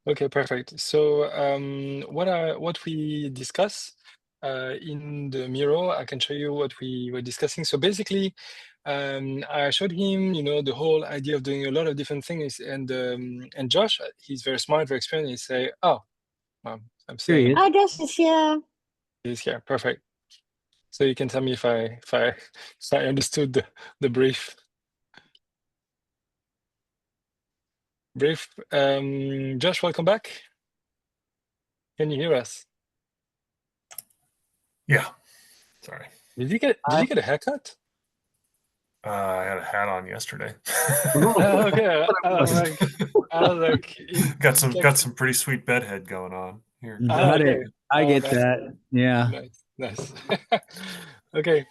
Okay, perfect. So what we discuss in the Miro, I can show you what we were discussing. So basically, I showed him, the whole idea of doing a lot of different things, and Josh, he's very smart, very experienced. He say, "Oh, I'm Here he seeing is. I guess it's yeah. he's here. Perfect." So you can tell me if I understood the brief. Brief. Josh, welcome back. Can you hear us? Yeah. Sorry. Did you get a haircut? I had a hat on yesterday. Okay. I was like, got some pretty sweet bedhead going on here. Got it. okay. I get Nice, that. Yeah. nice. Okay.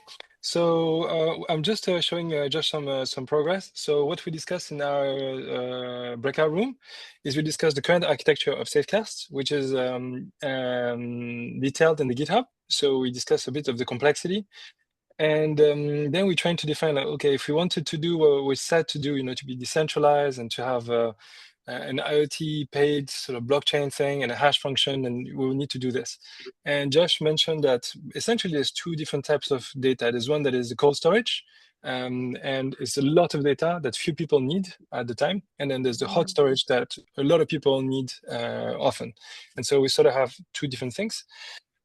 So I'm just showing just some progress. So what we discussed in our breakout room is we discussed the current architecture of Safecast, which is detailed in the GitHub. So we discussed a bit of the complexity. And then we're trying to define, like, okay, if we wanted to do what we said to do, to be decentralized and to have an IoT paid sort of blockchain thing and a hash function, and we will need to do this. And Josh mentioned that essentially there's two different types of data. There's one that is the cold storage, and it's a lot of data that few people need at the time. And then there's the hot storage that a lot of people need often. And so we sort of have two different things.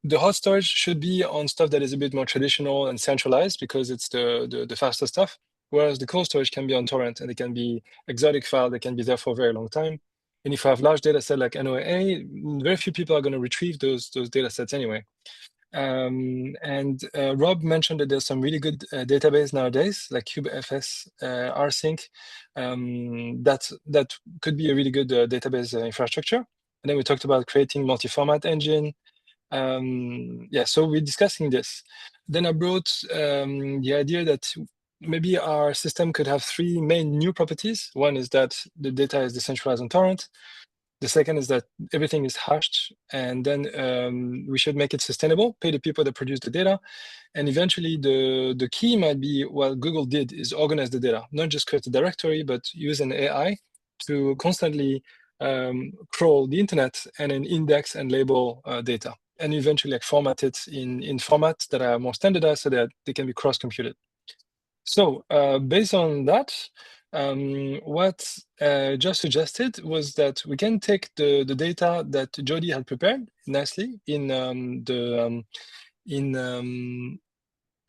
The hot storage should be on stuff that is a bit more traditional and centralized because it's the faster stuff. Whereas the cold storage can be on torrent and it can be exotic file that can be there for a very long time. And if you have large data set like NOAA, very few people are going to retrieve those data sets anyway. And Rob mentioned that there's some really good database nowadays, like kubefs, rsync, that could be a really good database infrastructure. And then we talked about creating multi-format engine. So we're discussing this. Then I brought the idea that maybe our system could have three main new properties. One is that the data is decentralized on torrent. The second is that everything is hashed, and then we should make it sustainable, pay the people that produce the data. And eventually the key might be what Google did is organize the data, not just create a directory, but use an AI to constantly crawl the internet and then index and label data, and eventually like format it in formats that are more standardized so that they can be cross-computed. So based on that, what Josh suggested was that we can take the data that Jody had prepared nicely in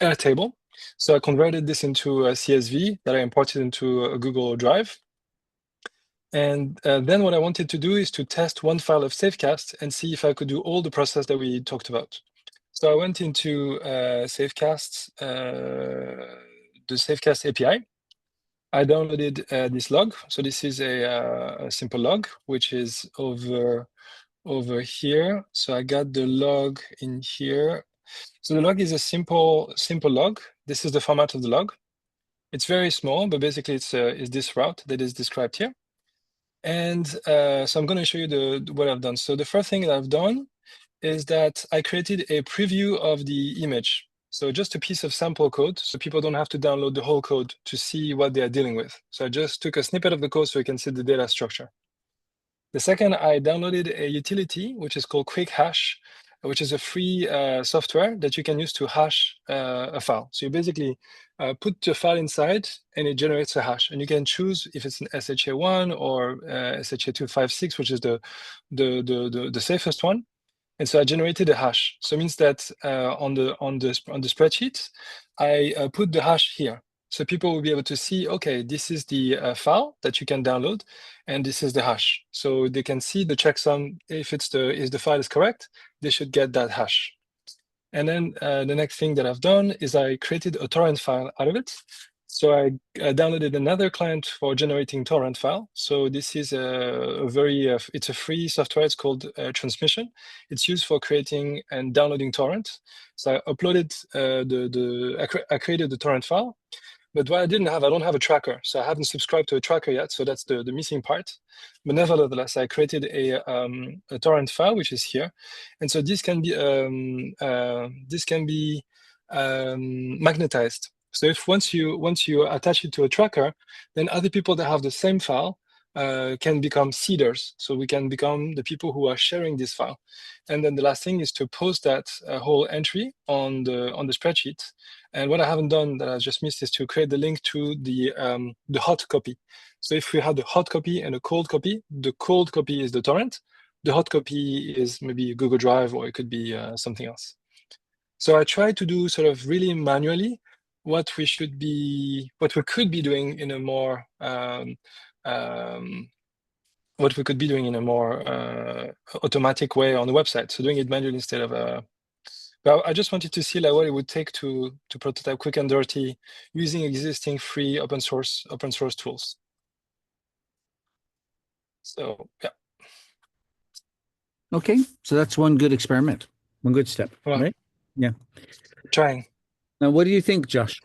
Airtable. So I converted this into a CSV that I imported into a Google Drive. And then what I wanted to do is to test one file of Safecast and see if I could do all the process that we talked about. So I went into Safecast, the Safecast API. I downloaded this log. So this is a simple log, which is over here. So I got the log in here. So the log is a simple log. This is the format of the log. It's very small, but basically it's this route that is described here. And so I'm going to show you what I've done. So the first thing that I've done is that I created a preview of the image. So just a piece of sample code, so people don't have to download the whole code to see what they are dealing with. So I just took a snippet of the code so you can see the data structure. The second, I downloaded a utility, which is called Quick Hash, which is a free software that you can use to hash a file. So you basically put the file inside and it generates a hash. And you can choose if it's an SHA-1 or SHA-256, which is the safest one. And so I generated a hash. So it means that on the spreadsheet, I put the hash here. So people will be able to see, okay, this is the file that you can download, and this is the hash. So they can see the checksum. If the file is correct, they should get that hash. And then the next thing that I've done is I created a torrent file out of it. So I downloaded another client for generating torrent file. So this is it's a free software. It's called Transmission. It's used for creating and downloading torrent. So I uploaded I created the torrent file. But what I don't have a tracker. So I haven't subscribed to a tracker yet. So that's the missing part. But nevertheless, I created a torrent file, which is here. And so this can be magnetized. So if once you attach it to a tracker, then other people that have the same file can become seeders. So we can become the people who are sharing this file. And then the last thing is to post that whole entry on the spreadsheet. And what I haven't done that I just missed is to create the link to the hot copy. So if we had the hot copy and a cold copy, the cold copy is the torrent. The hot copy is maybe Google Drive, or it could be something else. So I try to do sort of really manually what we could be doing in a more what we could be doing in a more automatic way on the website. So doing it manually instead of but I just wanted to see like what it would take to prototype quick and dirty using existing free open source tools. So yeah. Okay, so that's one good experiment, one good step, Well, right? Yeah. Trying. Now, what do you think, Josh?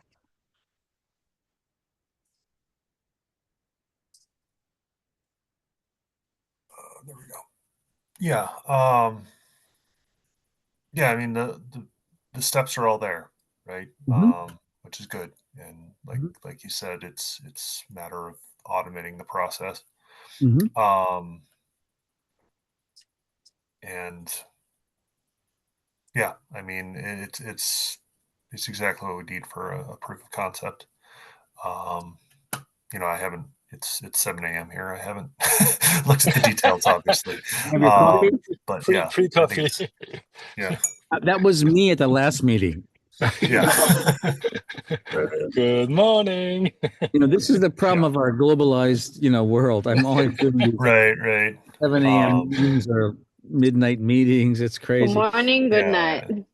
There we go. Yeah. Yeah. I mean, the steps are all there, right? Which is good. And like you said, it's a matter of automating the process. And yeah, I mean, it's exactly what we need for a proof of concept. I haven't. It's 7 a.m. here. I haven't looked at the details, obviously. Have your coffee? But Free yeah, coffee. Yeah. That was me at the last meeting. Yeah. Good morning. This is the problem of our globalized, world. I'm always doing these Right. 7 a.m. meetings or midnight meetings. It's crazy. Good morning, good Yeah. night.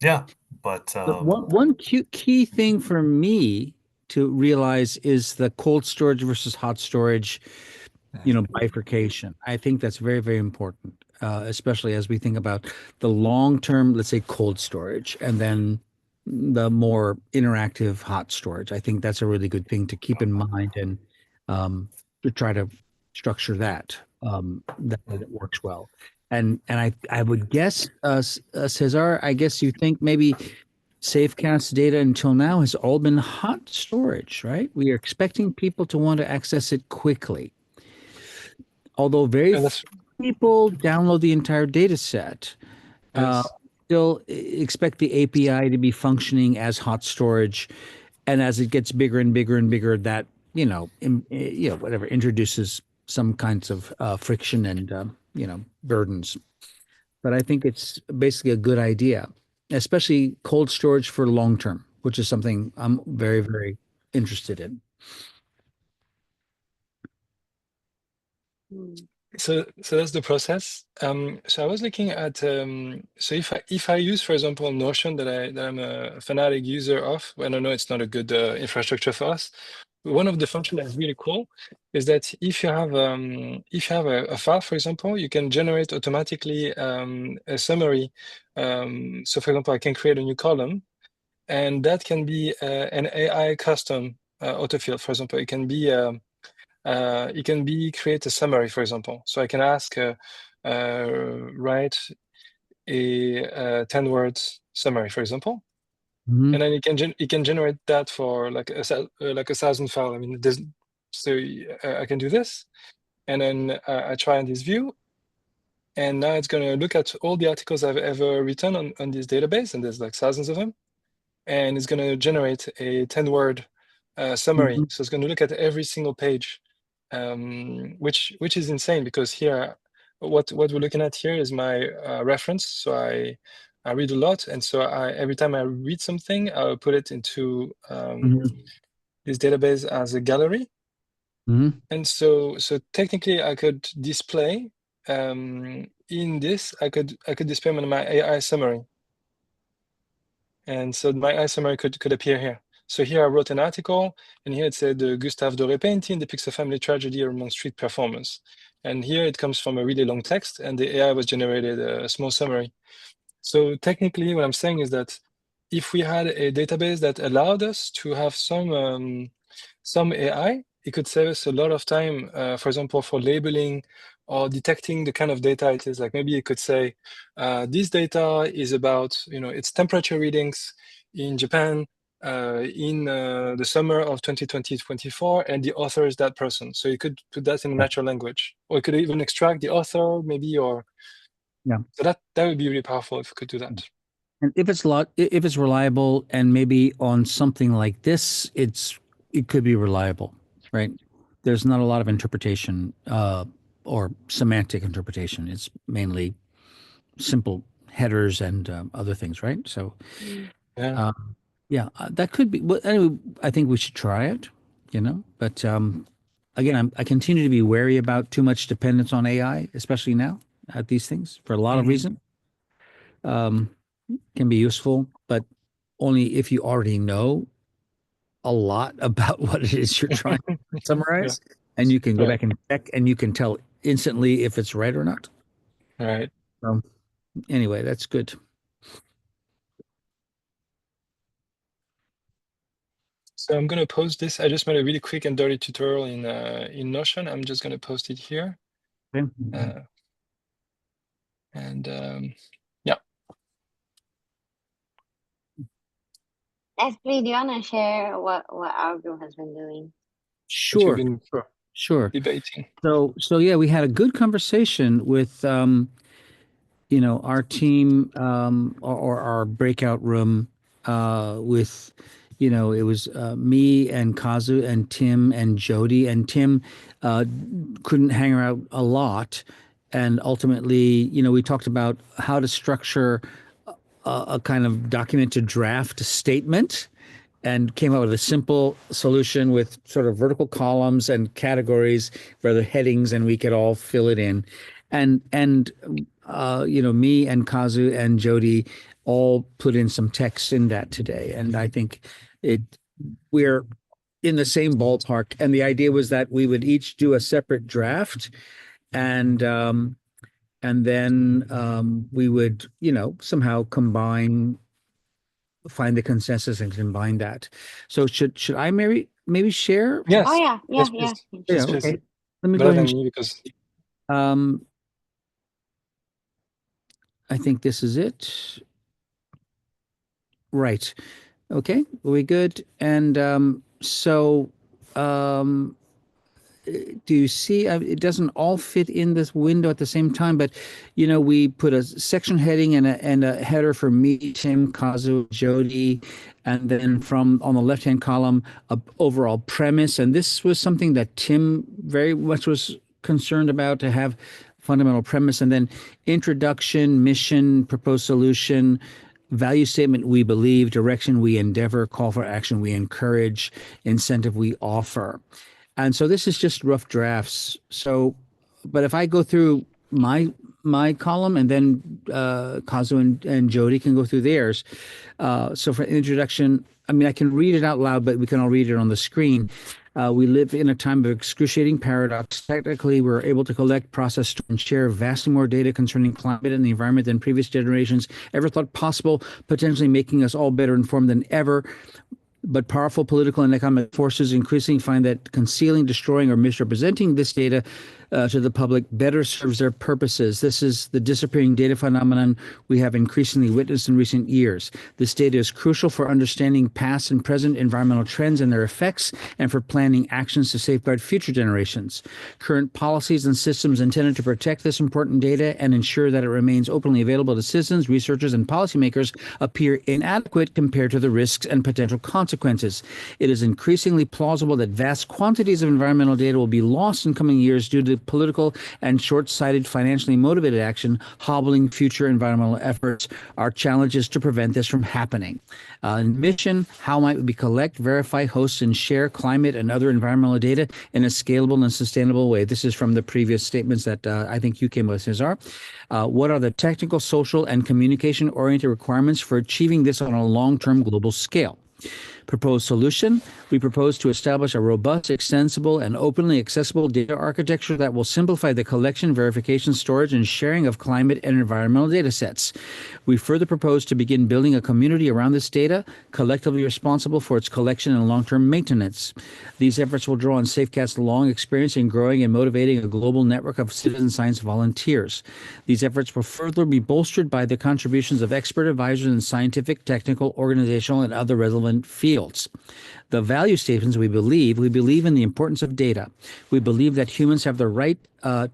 Yeah. But one key thing for me to realize is the cold storage versus hot storage, bifurcation. I think that's very, very important, especially as we think about the long-term, let's say, cold storage, and then the more interactive hot storage. I think that's a really good thing to keep in mind, and to try to structure that that way that works well. And I would guess, Cesar, I guess you think maybe Safecast data until now has all been hot storage, right? We are expecting people to want to access it quickly. Although very few people download the entire data set, still expect the API to be functioning as hot storage. And as it gets bigger and bigger and bigger, that, whatever introduces some kinds of friction and, burdens. But I think it's basically a good idea, especially cold storage for long term, which is something I'm very, very interested in. So that's the process. So I was looking at so if I use, for example, Notion that I'm a fanatic user of, I don't know, it's not a good infrastructure for us. But one of the functions that's really cool is that if you have a file, for example, you can generate automatically a summary. So for example, I can create a new column, and that can be an AI custom autofill. For example, it can be create a summary, for example. So I can ask write a 10 words summary, for example, and then it can generate that for like a 1,000 file. I mean, I can do this, and then I try on this view, and now it's going to look at all the articles I've ever written on this database, and there's like thousands of them, and it's going to generate a 10-word summary. So it's going to look at every single page, which is insane, because here, what we're looking at here is my reference. So I read a lot, and so every time I read something, I'll put it into this database as a gallery. And so technically, I could display in this. I could display my AI summary. And so my AI summary could appear here. So here I wrote an article, and here it said Gustave Doré painting depicts a family tragedy among street performers. And here it comes from a really long text, and the AI was generated a small summary. So technically, what I'm saying is that if we had a database that allowed us to have some AI, it could save us a lot of time, for example, for labeling or detecting the kind of data it is. Like maybe it could say, this data is about, it's temperature readings in Japan, in the summer of 2020-24, and the author is that person. So you could put that in natural language, or you could even extract the author, maybe, or So that would be really powerful if we could do that. And if it's reliable, and maybe on something like this, it could be reliable, right? There's not a lot of interpretation or semantic interpretation. It's mainly simple headers and other things, right? So, that could be. Well, anyway, I think we should try it, But again, I continue to be wary about too much dependence on AI, especially now at these things for a lot of reasons. Can be useful, but only if you already know a lot about what it is you're trying to summarize, and you can go back and check, and you can tell instantly if it's right or not. Right. Anyway, that's good. So I'm going to post this. I just made a really quick and dirty tutorial in Notion. I'm just going to post it here. Okay. Yeah. Ashley, do you want to share what our group has been doing? Sure. Debating. So yeah, we had a good conversation with our team or our breakout room with it was me and Kazu and Tim and Jody, and Tim couldn't hang around a lot, and ultimately we talked about how to structure a kind of documented draft statement, and came up with a simple solution with sort of vertical columns and categories, rather headings, and we could all fill it in. And me and Kazu and Jody all put in some text in that today. And I think we're in the same ballpark. And the idea was that we would each do a separate draft, and then we would, somehow find the consensus and combine that. So should I maybe share? Yes. Oh yeah. Yes, okay. Let me Better go ahead. than me, because I think this is it. Right. Okay. Are we good? And do you see, it doesn't all fit in this window at the same time, but we put a section heading and a header for me, Tim, Kazu, Jody, and then on the left-hand column, a overall premise. And this was something that Tim very much was concerned about, to have fundamental premise, and then introduction, mission, proposed solution, value statement, we believe, direction, we endeavor, call for action, we encourage, incentive, we offer. And so this is just rough drafts. So, but if I go through my column, and then Kazu and Jody can go through theirs. So for introduction, I can read it out loud, but we can all read it on the screen. We live in a time of excruciating paradox. Technically, we're able to collect, process, and share vastly more data concerning climate and the environment than previous generations ever thought possible, potentially making us all better informed than ever. But powerful political and economic forces increasingly find that concealing, destroying, or misrepresenting this data to the public better serves their purposes. This is the disappearing data phenomenon we have increasingly witnessed in recent years. This data is crucial for understanding past and present environmental trends and their effects, and for planning actions to safeguard future generations. Current policies and systems intended to protect this important data and ensure that it remains openly available to citizens, researchers, and policymakers appear inadequate compared to the risks and potential consequences. It is increasingly plausible that vast quantities of environmental data will be lost in coming years due to political and short-sighted, financially motivated action, hobbling future environmental efforts. Our challenge is to prevent this from happening. Mission, how might we collect, verify, host, and share climate and other environmental data in a scalable and sustainable way? This is from the previous statements that I think you came with, Cesar. What are the technical, social, and communication-oriented requirements for achieving this on a long-term global scale? Proposed solution: we propose to establish a robust, extensible, and openly accessible data architecture that will simplify the collection, verification, storage, and sharing of climate and environmental data sets. We further propose to begin building a community around this data, collectively responsible for its collection and long-term maintenance. These efforts will draw on SafeCast's long experience in growing and motivating a global network of citizen science volunteers. These efforts will further be bolstered by the contributions of expert advisors in scientific, technical, organizational, and other relevant fields. The value statements: we believe in the importance of data. We believe that humans have the right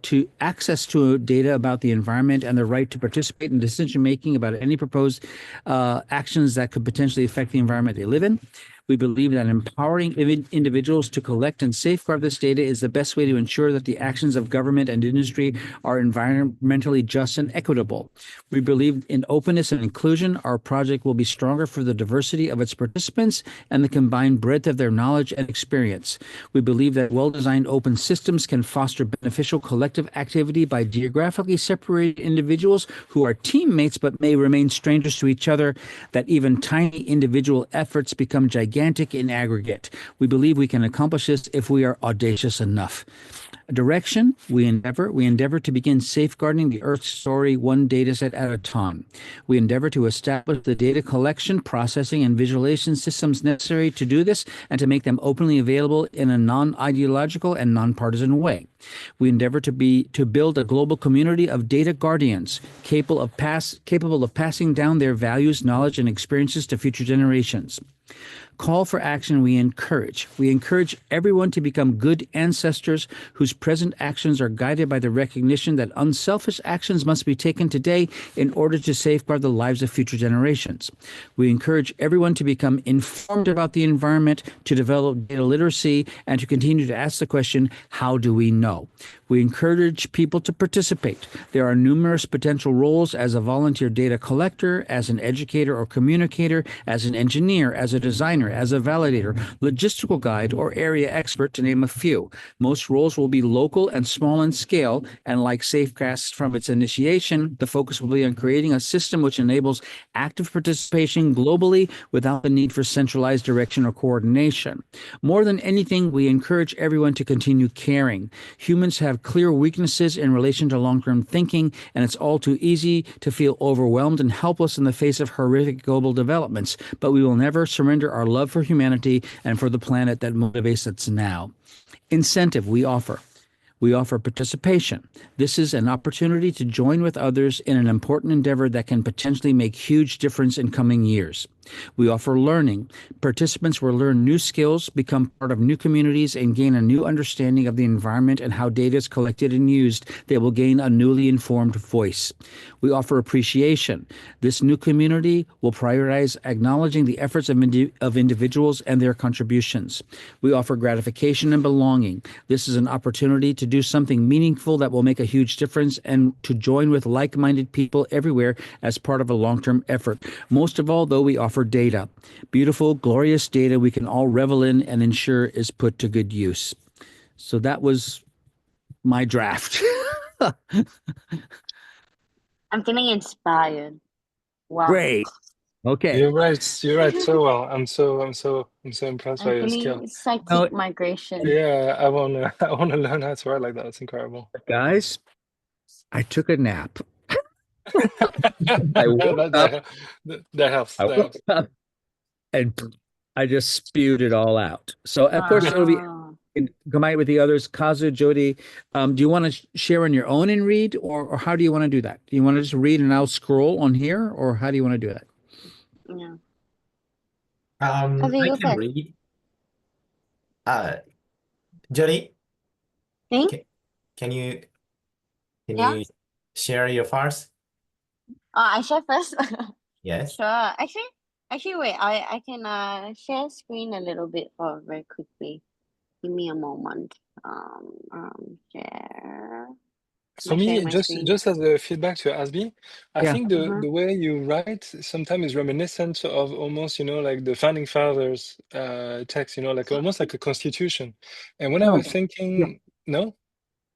to access to data about the environment and the right to participate in decision making about any proposed actions that could potentially affect the environment they live in. We believe that empowering individuals to collect and safeguard this data is the best way to ensure that the actions of government and industry are environmentally just and equitable. We believe in openness and inclusion. Our project will be stronger for the diversity of its participants and the combined breadth of their knowledge and experience. We believe that well-designed open systems can foster beneficial collective activity by geographically separated individuals who are teammates but may remain strangers to each other, that even tiny individual efforts become gigantic in aggregate. We believe we can accomplish this if we are audacious enough. Direction: we endeavor to begin safeguarding the Earth story one dataset at a time. We endeavor to establish the data collection, processing, and visualization systems necessary to do this and to make them openly available in a non-ideological and nonpartisan way. We endeavor to build a global community of data guardians capable of passing down their values, knowledge, and experiences to future generations. Call for action: we encourage everyone to become good ancestors whose present actions are guided by the recognition that unselfish actions must be taken today in order to safeguard the lives of future generations. We encourage everyone to become informed about the environment, to develop data literacy, and to continue to ask the question, how do we know? We encourage people to participate. There are numerous potential roles: as a volunteer data collector, as an educator or communicator, as an engineer, as a designer, as a validator, logistical guide, or area expert, to name a few. Most roles will be local and small in scale, and like SafeCast from its initiation, the focus will be on creating a system which enables active participation globally without the need for centralized direction or coordination. More than anything, we encourage everyone to continue caring. Humans have clear weaknesses in relation to long-term thinking, and it's all too easy to feel overwhelmed and helpless in the face of horrific global developments, but we will never surrender our love for humanity and for the planet that motivates us now. Incentive: we offer participation. This is an opportunity to join with others in an important endeavor that can potentially make huge difference in coming years. We offer learning. Participants will learn new skills, become part of new communities, and gain a new understanding of the environment and how data is collected and used. They will gain a newly informed voice. We offer appreciation. This new community will prioritize acknowledging the efforts of individuals and their contributions. We offer gratification and belonging. This is an opportunity to do something meaningful that will make a huge difference and to join with like-minded people everywhere as part of a long-term effort. Most of all, though, we offer data. Beautiful, glorious data we can all revel in and ensure is put to good use. So that was my draft. I'm feeling inspired. Wow. Great. Okay. You're right so well. I'm so impressed by I'm your feeling skill. psychic migration. Yeah, I wanna learn how to write like that. It's incredible. Guys, I took a nap. I woke up. That helps. I That woke helps. up and I just spewed it all out. So of course it'll be Wow. combined with the others. Kazu, Jody, do you want to share on your own and read, or how do you want to do that? Do you want to just read and I'll scroll on here, or how do you want to do that? Yeah. I Okay, you can first. read. Jody, Me? can you Yeah. share your files? I share first. Yes. Sure. Actually, wait. I can share screen a little bit for very quickly. Give me a moment. Share. For Am I sharing me, my just screen? as a feedback to Asbi, I Yeah. think the way you write sometimes is reminiscent of almost, like the founding fathers text, like almost like a constitution. And when I No. was thinking, no?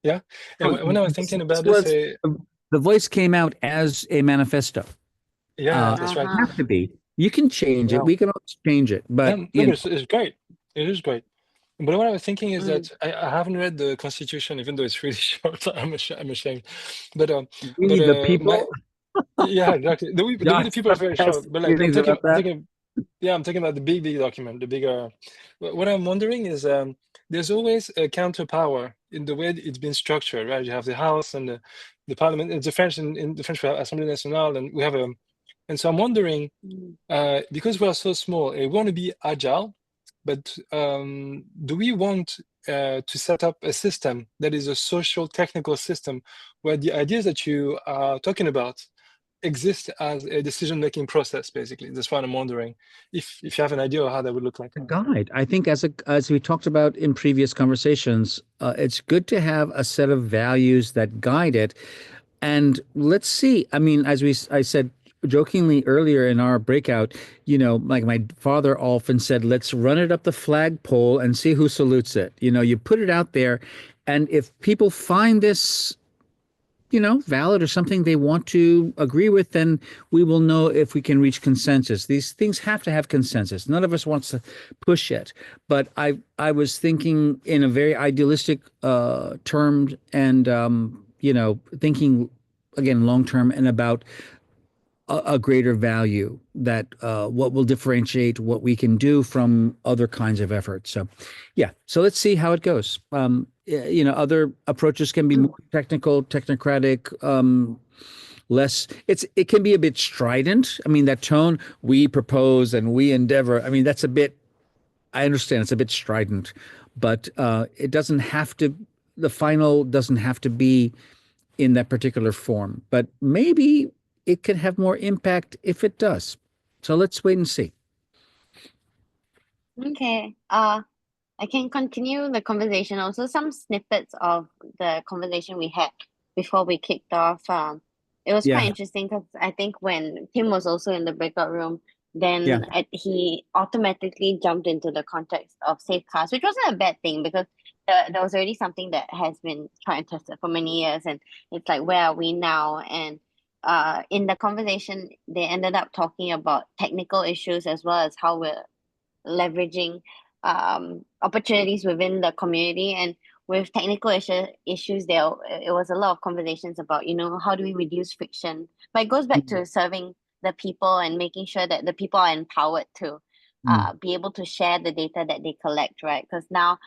Yeah. And No, when I was thinking about this this, was the voice came out as a manifesto. yeah, that's right. Uh-huh. Have to be. You can change it. Yeah. We can always change it, but No, you but know, it's great. It is great. But what I was thinking is Mm. that I haven't read the Constitution, even though it's really short. I'm ashamed. But we the my people. yeah, exactly. The we the Josh people is very has short. But like feelings about I'm that. thinking, yeah, I'm talking about the big document, the bigger. What I'm wondering is, there's always a counterpower in the way it's been structured, right? You have the House and the Parliament. It's the French in the French we have Assemblée Nationale, and we have a. And so I'm wondering, because we are so small, we want to be agile, but do we want to set up a system that is a social technical system where the ideas that you are talking about exist as a decision-making process, basically? That's what I'm wondering. If you have an idea of how that would look like. A guide. I think as we talked about in previous conversations, it's good to have a set of values that guide it. And let's see. I mean, I said jokingly earlier in our breakout, you know, like my father often said, let's run it up the flagpole and see who salutes it. You know, you put it out there, and if people find this, you know, valid or something they want to agree with, then we will know if we can reach consensus. These things have to have consensus. None of us wants to push it. But I was thinking in a very idealistic term, and you know, thinking again long term and about a greater value, that what will differentiate what we can do from other kinds of efforts. So yeah, so let's see how it goes. You know, other approaches can be more technical, technocratic, less. It can be a bit strident. I mean, that tone, we propose and we endeavor, I mean, that's a bit, I understand it's a bit strident, but it doesn't have to, the final doesn't have to be in that particular form. But maybe it could have more impact if it does. So let's wait and see. Okay. I can continue the conversation. Also, some snippets of the conversation we had before we kicked off. It was Yeah. quite interesting because I think when Tim was also in the breakout room, Yeah. then he automatically jumped into the context of safe cars, which wasn't a bad thing because there was already something that has been tried and tested for many years, and it's like, where are we now? And in the conversation, they ended up talking about technical issues as well as how we're leveraging opportunities within the community. And with technical issues there, it was a lot of conversations about, you know, how do we reduce friction, but it goes back to serving the people and making sure that the people are empowered to be able to share the data that they collect, right? Because now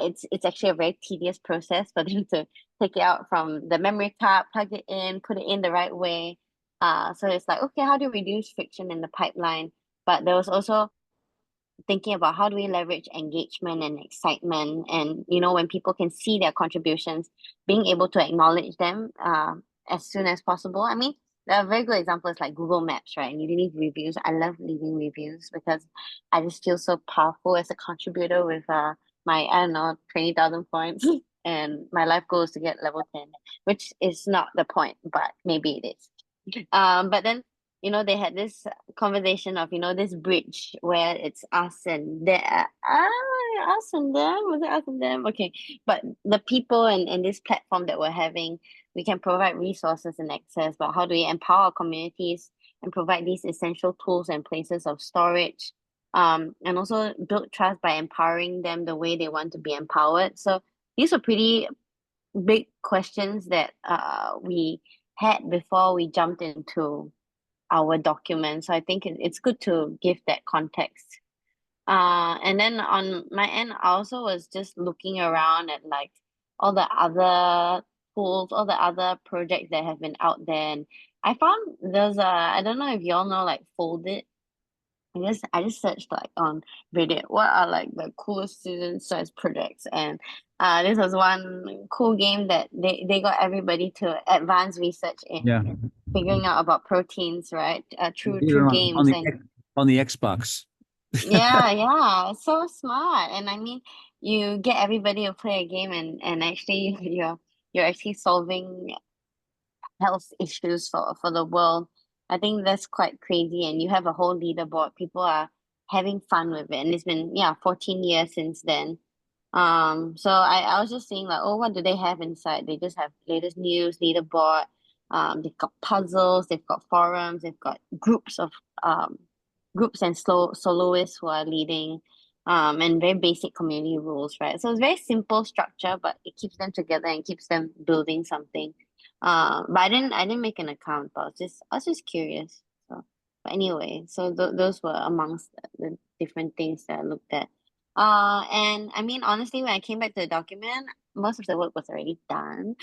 it's actually a very tedious process for them to take it out from the memory card, plug it in, put it in the right way. So it's like, okay, how do we reduce friction in the pipeline? But there was also thinking about how do we leverage engagement and excitement, and you know, when people can see their contributions, being able to acknowledge them as soon as possible. I mean, there are very good examples like Google Maps, right? And you leave reviews. I love leaving reviews because I just feel so powerful as a contributor with my, I don't know, 20,000 points. And my life goal is to get level 10, which is not the point, but maybe it is. But then, you know, they had this conversation of, you know, this bridge where it's us and them. Us and them? Was it us and them? Okay. But the people and this platform that we're having, we can provide resources and access, but how do we empower communities and provide these essential tools and places of storage? And also build trust by empowering them the way they want to be empowered. So these are pretty big questions that we had before we jumped into our document. So I think it's good to give that context. And then on my end, I also was just looking around at like all the other tools, all the other projects that have been out there. And I found there's I don't know if y'all know, like Foldit. I just searched like on Reddit, what are like the coolest student size projects, and this was one cool game that they got everybody to advance research in Yeah. figuring out about proteins, right? Through Either games. And on the Xbox. yeah, so smart. And I mean, you get everybody to play a game, and actually you're actually solving health issues for the world. I think that's quite crazy. And you have a whole leaderboard. People are having fun with it. And it's been, 14 years since then. So I was just saying like, oh, what do they have inside? They just have latest news, leaderboard. They've got puzzles, they've got forums, they've got groups of groups and soloists who are leading, and very basic community rules, right? So it's very simple structure, but it keeps them together and keeps them building something. But I didn't make an account, but I was just curious. So, but anyway, so those were amongst the different things that I looked at. And I mean, honestly, when I came back to the document, most of the work was already done.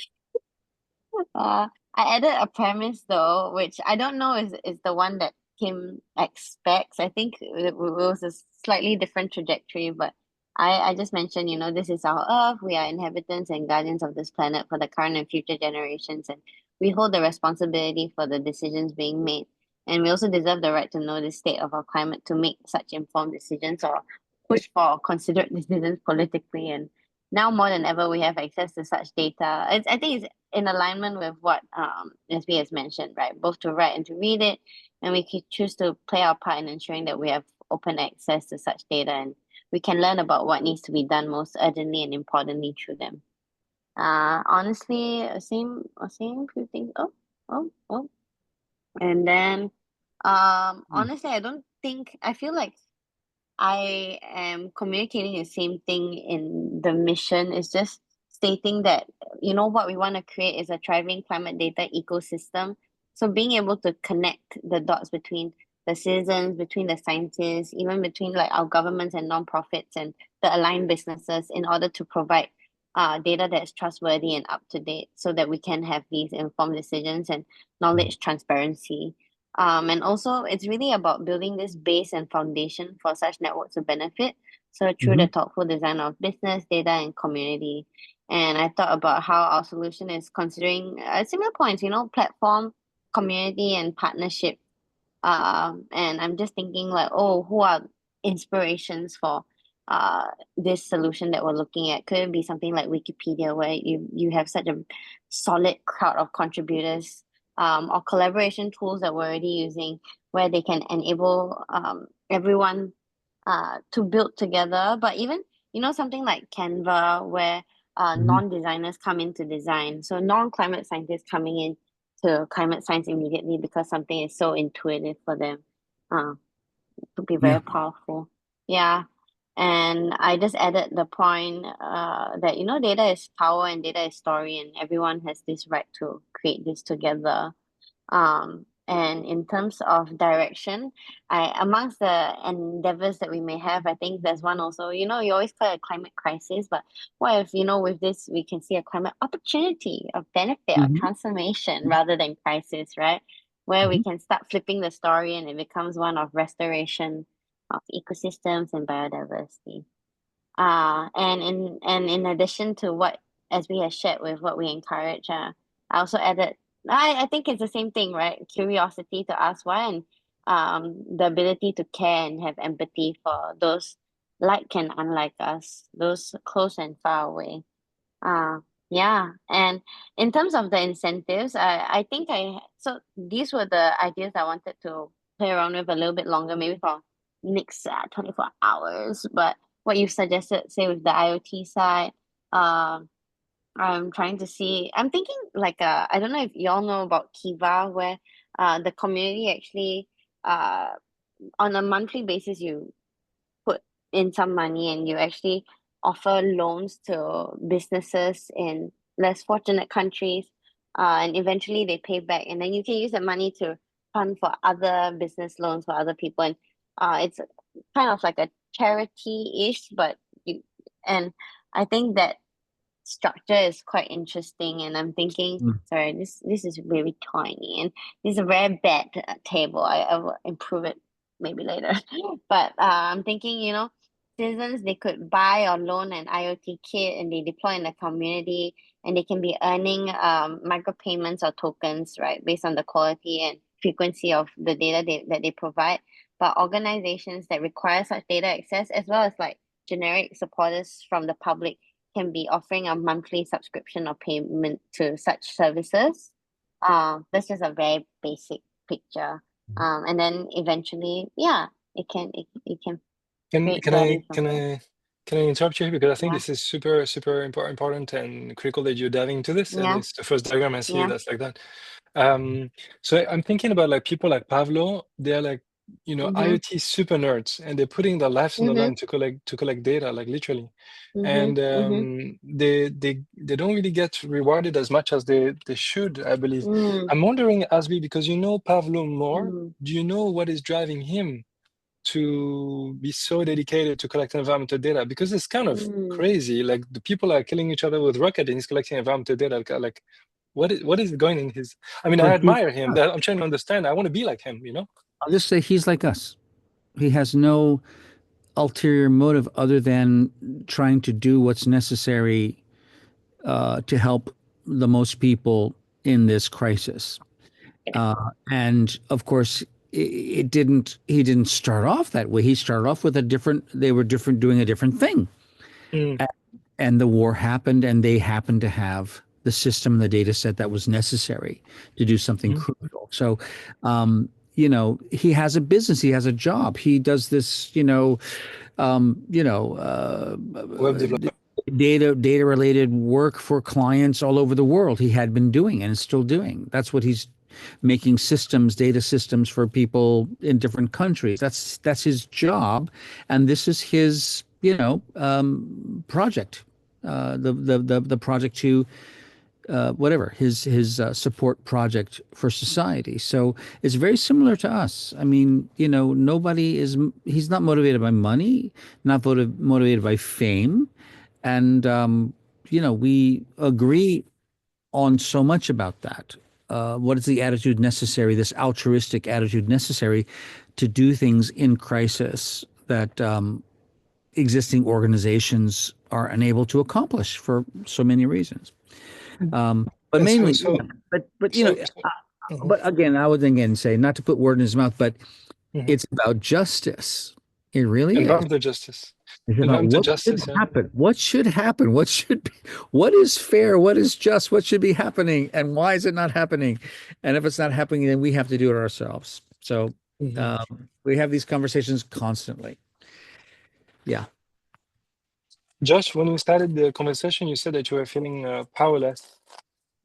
I added a premise though, which I don't know is the one that Kim expects. I think it was a slightly different trajectory, but I just mentioned, you know, this is our Earth. We are inhabitants and guardians of this planet for the current and future generations, and we hold the responsibility for the decisions being made. And we also deserve the right to know the state of our climate to make such informed decisions or push for considered decisions politically. And now more than ever, we have access to such data. I think it's in alignment with what SB has mentioned, right? Both to write and to read it, and we can choose to play our part in ensuring that we have open access to such data, and we can learn about what needs to be done most urgently and importantly through them. Honestly, same few things. Oh, and then honestly, I feel like I am communicating the same thing in the mission. It's just stating that, you know, what we want to create is a thriving climate data ecosystem. So being able to connect the dots between the citizens, between the scientists, even between like our governments and nonprofits and the aligned businesses in order to provide data that is trustworthy and up to date so that we can have these informed decisions and knowledge transparency. And also, it's really about building this base and foundation for such networks to benefit. So through the thoughtful design of business, data, and community. And I thought about how our solution is considering similar points, you know, platform, community, and partnership. And I'm just thinking like, oh, who are inspirations for this solution that we're looking at? Could it be something like Wikipedia, where you have such a solid crowd of contributors, or collaboration tools that we're already using, where they can enable everyone to build together. But even, you know, something like Canva, where non-designers come in to design. So non-climate scientists coming in to climate science immediately because something is so intuitive for them. To be very powerful. Yeah. And I just added the point that, you know, data is power and data is story, and everyone has this right to create this together. And in terms of direction, amongst the endeavors that we may have, I think there's one also, you know, you always call it a climate crisis, but what if, you know, with this, we can see a climate opportunity of benefit or transformation rather than crisis, right? Where we can start flipping the story and it becomes one of restoration of ecosystems and biodiversity. And in addition to what SB has shared with what we encourage, I also added, I think it's the same thing, right? Curiosity to ask why, and the ability to care and have empathy for those like and unlike us, those close and far away. Yeah. And in terms of the incentives, I think so these were the ideas I wanted to play around with a little bit longer, maybe for next 24 hours. But what you suggested, say with the IoT side, I'm trying to see, I'm thinking like, I don't know if y'all know about Kiva, where the community actually, on a monthly basis, you put in some money and you actually offer loans to businesses in less fortunate countries, and eventually they pay back, and then you can use that money to fund for other business loans for other people. And it's kind of like a charity-ish, but and I think that structure is quite interesting, and I'm thinking, sorry, this is very tiny and this is a very bad table. I will improve it maybe later. But I'm thinking, you know, citizens, they could buy or loan an IoT kit and they deploy in the community, and they can be earning micropayments or tokens, right, based on the quality and frequency of the data that they provide. But organizations that require such data access, as well as like generic supporters from the public, can be offering a monthly subscription or payment to such services. This is a very basic picture. And then eventually, yeah, it can create value from there. Can I interrupt you here, because I think Yeah. this is super important and critical that you're diving into this, and Yeah. it's the first diagram I see Yeah. that's like that. So I'm thinking about like people like Pavlo. They're like IoT super nerds, and they're putting their lives on the line to collect data, like literally. And they don't really get rewarded as much as they should, I believe. I'm wondering, Asbi, because you know Pavlo more, do you know what is driving him to be so dedicated to collect environmental data? Because it's kind of crazy. Like, the people are killing each other with rocket, and he's collecting environmental data. Like, what is going in his? I mean, I admire him. I'm trying to understand. I want to be like him. I'll just say he's like us. He has no ulterior motive other than trying to do what's necessary to help the most people in this crisis. And of course, he didn't start off that way. He started off with they were doing a different thing. And the war happened, and they happened to have the system, the data set that was necessary to do something crucial. So, he has a business, he has a job, he does this, web development, data related work for clients all over the world. He had been doing and is still doing. That's what he's making data systems for people in different countries. That's his job, and this is his project, the project to whatever his support project for society. So it's very similar to us. I mean, he's not motivated by money, not motivated by fame, and we agree on so much about that. What is the attitude necessary, this altruistic attitude necessary to do things in crisis that existing organizations are unable to accomplish for so many reasons? But mainly, but again, I would again say, not to put word in his mouth, but it's about justice. It really environmental justice. It's about what should happen. What should happen? What is fair? What is just? What should be happening? And why is it not happening? And if it's not happening, then we have to do it ourselves. So we have these conversations constantly. Yeah. Josh, when we started the conversation, you said that you were feeling powerless.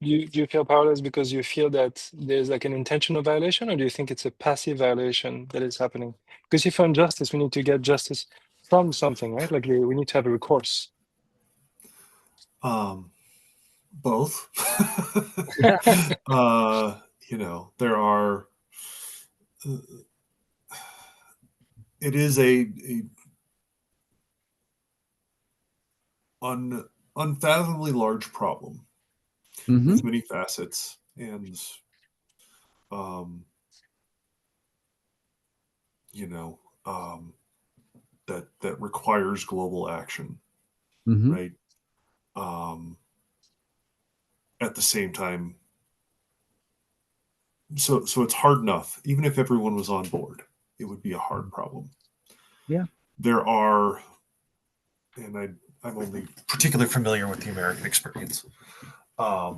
Do you feel powerless because you feel that there's like an intentional violation, or do you think it's a passive violation that is happening? Because if on justice, we need to get justice from something, right? Like we need to have a recourse. Both. There are. It is a unfathomably large problem with many facets, and that requires global action, right? At the same time, so it's hard enough. Even if everyone was on board, it would be a hard problem. Yeah, there are, and I'm only particularly familiar with the American experience, but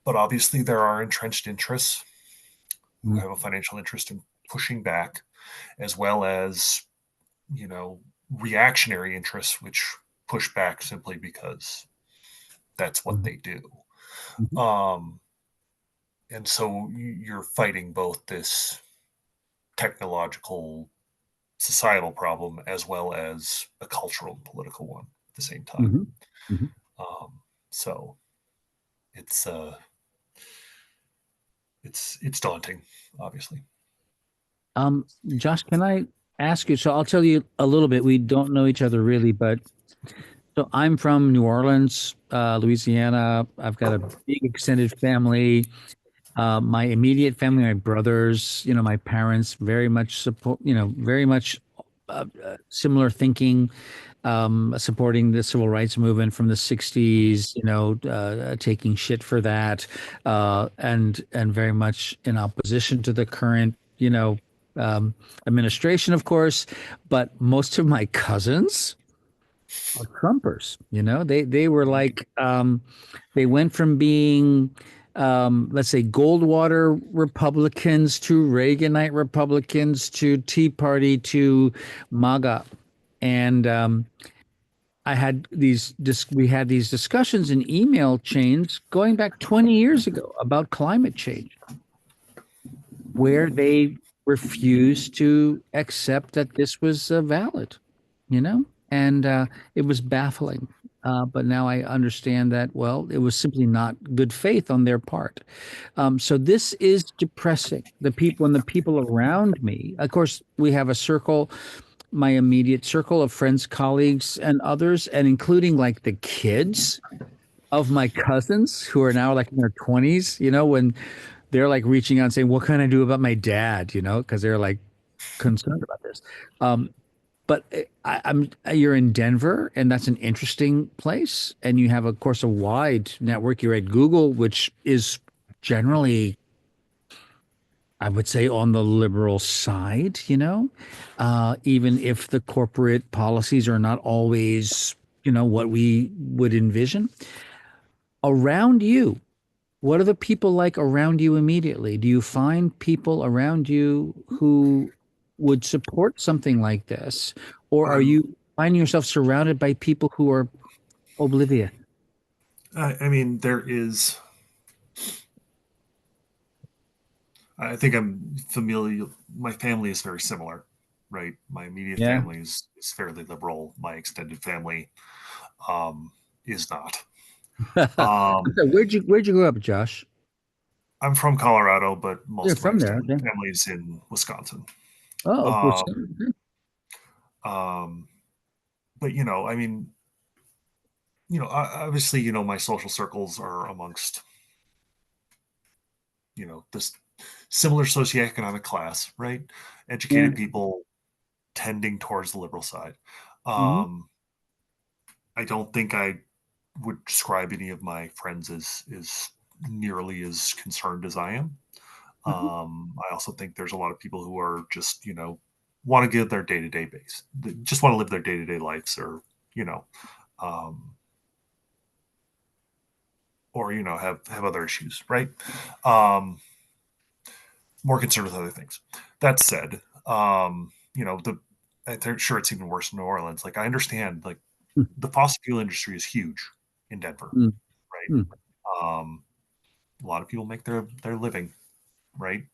obviously there are entrenched interests who have a financial interest in pushing back, as well as reactionary interests which push back simply because that's what they do. And so you're fighting both this technological, societal problem as well as a cultural and political one at the same time. So it's daunting, obviously. Josh, can I ask you? So I'll tell you a little bit. We don't know each other really, but so I'm from New Orleans, Louisiana. I've got a big extended family. My immediate family, my brothers, my parents, very much support, very much similar thinking, supporting the civil rights movement from the 60s, taking shit for that, and very much in opposition to the current, administration, of course. But most of my cousins are Trumpers. They were like, they went from being, let's say, Goldwater Republicans to Reaganite Republicans to Tea Party to MAGA. And we had these discussions in email chains going back 20 years ago about climate change, where they refused to accept that this was valid, and it was baffling. But now I understand that, well, it was simply not good faith on their part. So this is depressing. When the people around me, of course, we have a circle, my immediate circle of friends, colleagues, and others, and including like the kids of my cousins who are now like in their 20s, when they're like reaching out and saying, what can I do about my dad? Because they're like concerned about this. But you're in Denver, and that's an interesting place. And you have, of course, a wide network. You're at Google, which is generally, I would say, on the liberal side, even if the corporate policies are not always, what we would envision. Around you, what are the people like around you immediately? Do you find people around you who would support something like this? Or are you finding yourself surrounded by people who are oblivious? I mean, there is. I think I'm familiar. My family is very similar, right? My immediate Yeah. family is fairly liberal. My extended family is not. Where'd you grow up, Josh? I'm from Colorado, but most You're of my from there, extended okay. family is in Wisconsin. Oh, of course. But I mean, obviously, my social circles are amongst, this similar socioeconomic class, right? Educated people tending towards the liberal side. Mhm. I don't think I would describe any of my friends as nearly as concerned as I am. I also think there's a lot of people who are just, want to get their day-to-day base. They just want to live their day-to-day lives, or, have other issues, right? More concerned with other things. That said, I'm sure it's even worse in New Orleans. Like, I understand, like, the fossil fuel industry is huge in Denver, Mm. right? A lot of people make their living, right?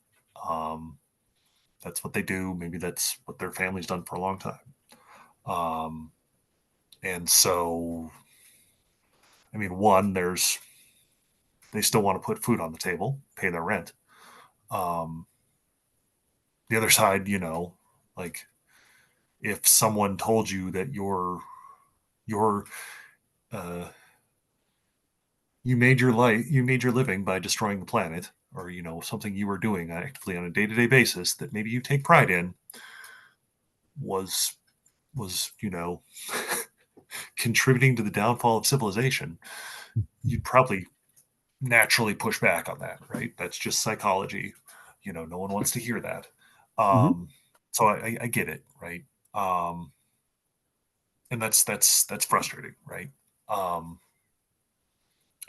That's what they do. Maybe that's what their family's done for a long time. And so, I mean, they still want to put food on the table, pay their rent. The other side, like, if someone told you that your you made your living by destroying the planet, or something you were doing actively on a day-to-day basis that maybe you take pride in, was contributing to the downfall of civilization, you'd probably naturally push back on that, right? That's just psychology. No one wants to hear that. So I get it, right? And that's frustrating, right?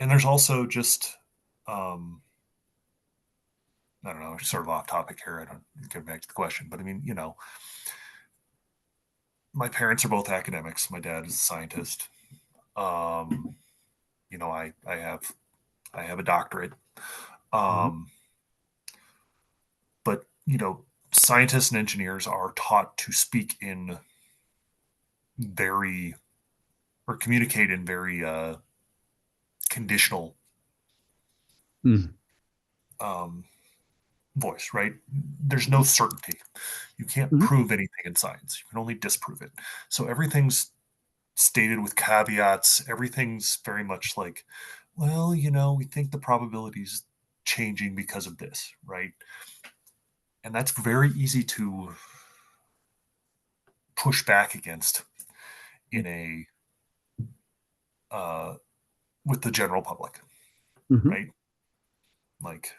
And there's also just, I don't know, sort of off topic here. I don't get back to the question, but I mean, my parents are both academics. My dad is a scientist. I have a doctorate. But scientists and engineers are taught to speak in communicate in very conditional voice, right? There's no certainty. You can't prove anything in science. You can only disprove it. So everything's stated with caveats. Everything's very much like, well, we think the probability's changing because of this, right? And that's very easy to push back against in with the general public, right? Like,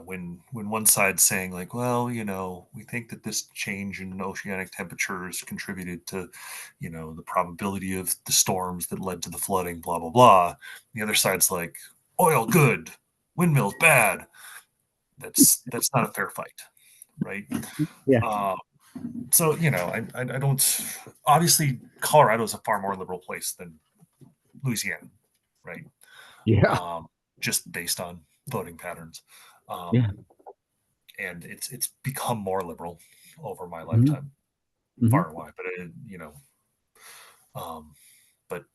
when one side's saying like, well, we think that this change in oceanic temperatures contributed to, the probability of the storms that led to the flooding, blah, blah, blah. The other side's like, oil good, windmills bad. That's not a fair fight, right? Yeah. So, I don't, obviously Colorado is a far more liberal place than Louisiana, right? Yeah. Just based on voting patterns. Yeah. And it's become more liberal over my Mhm. lifetime, far and wide. But but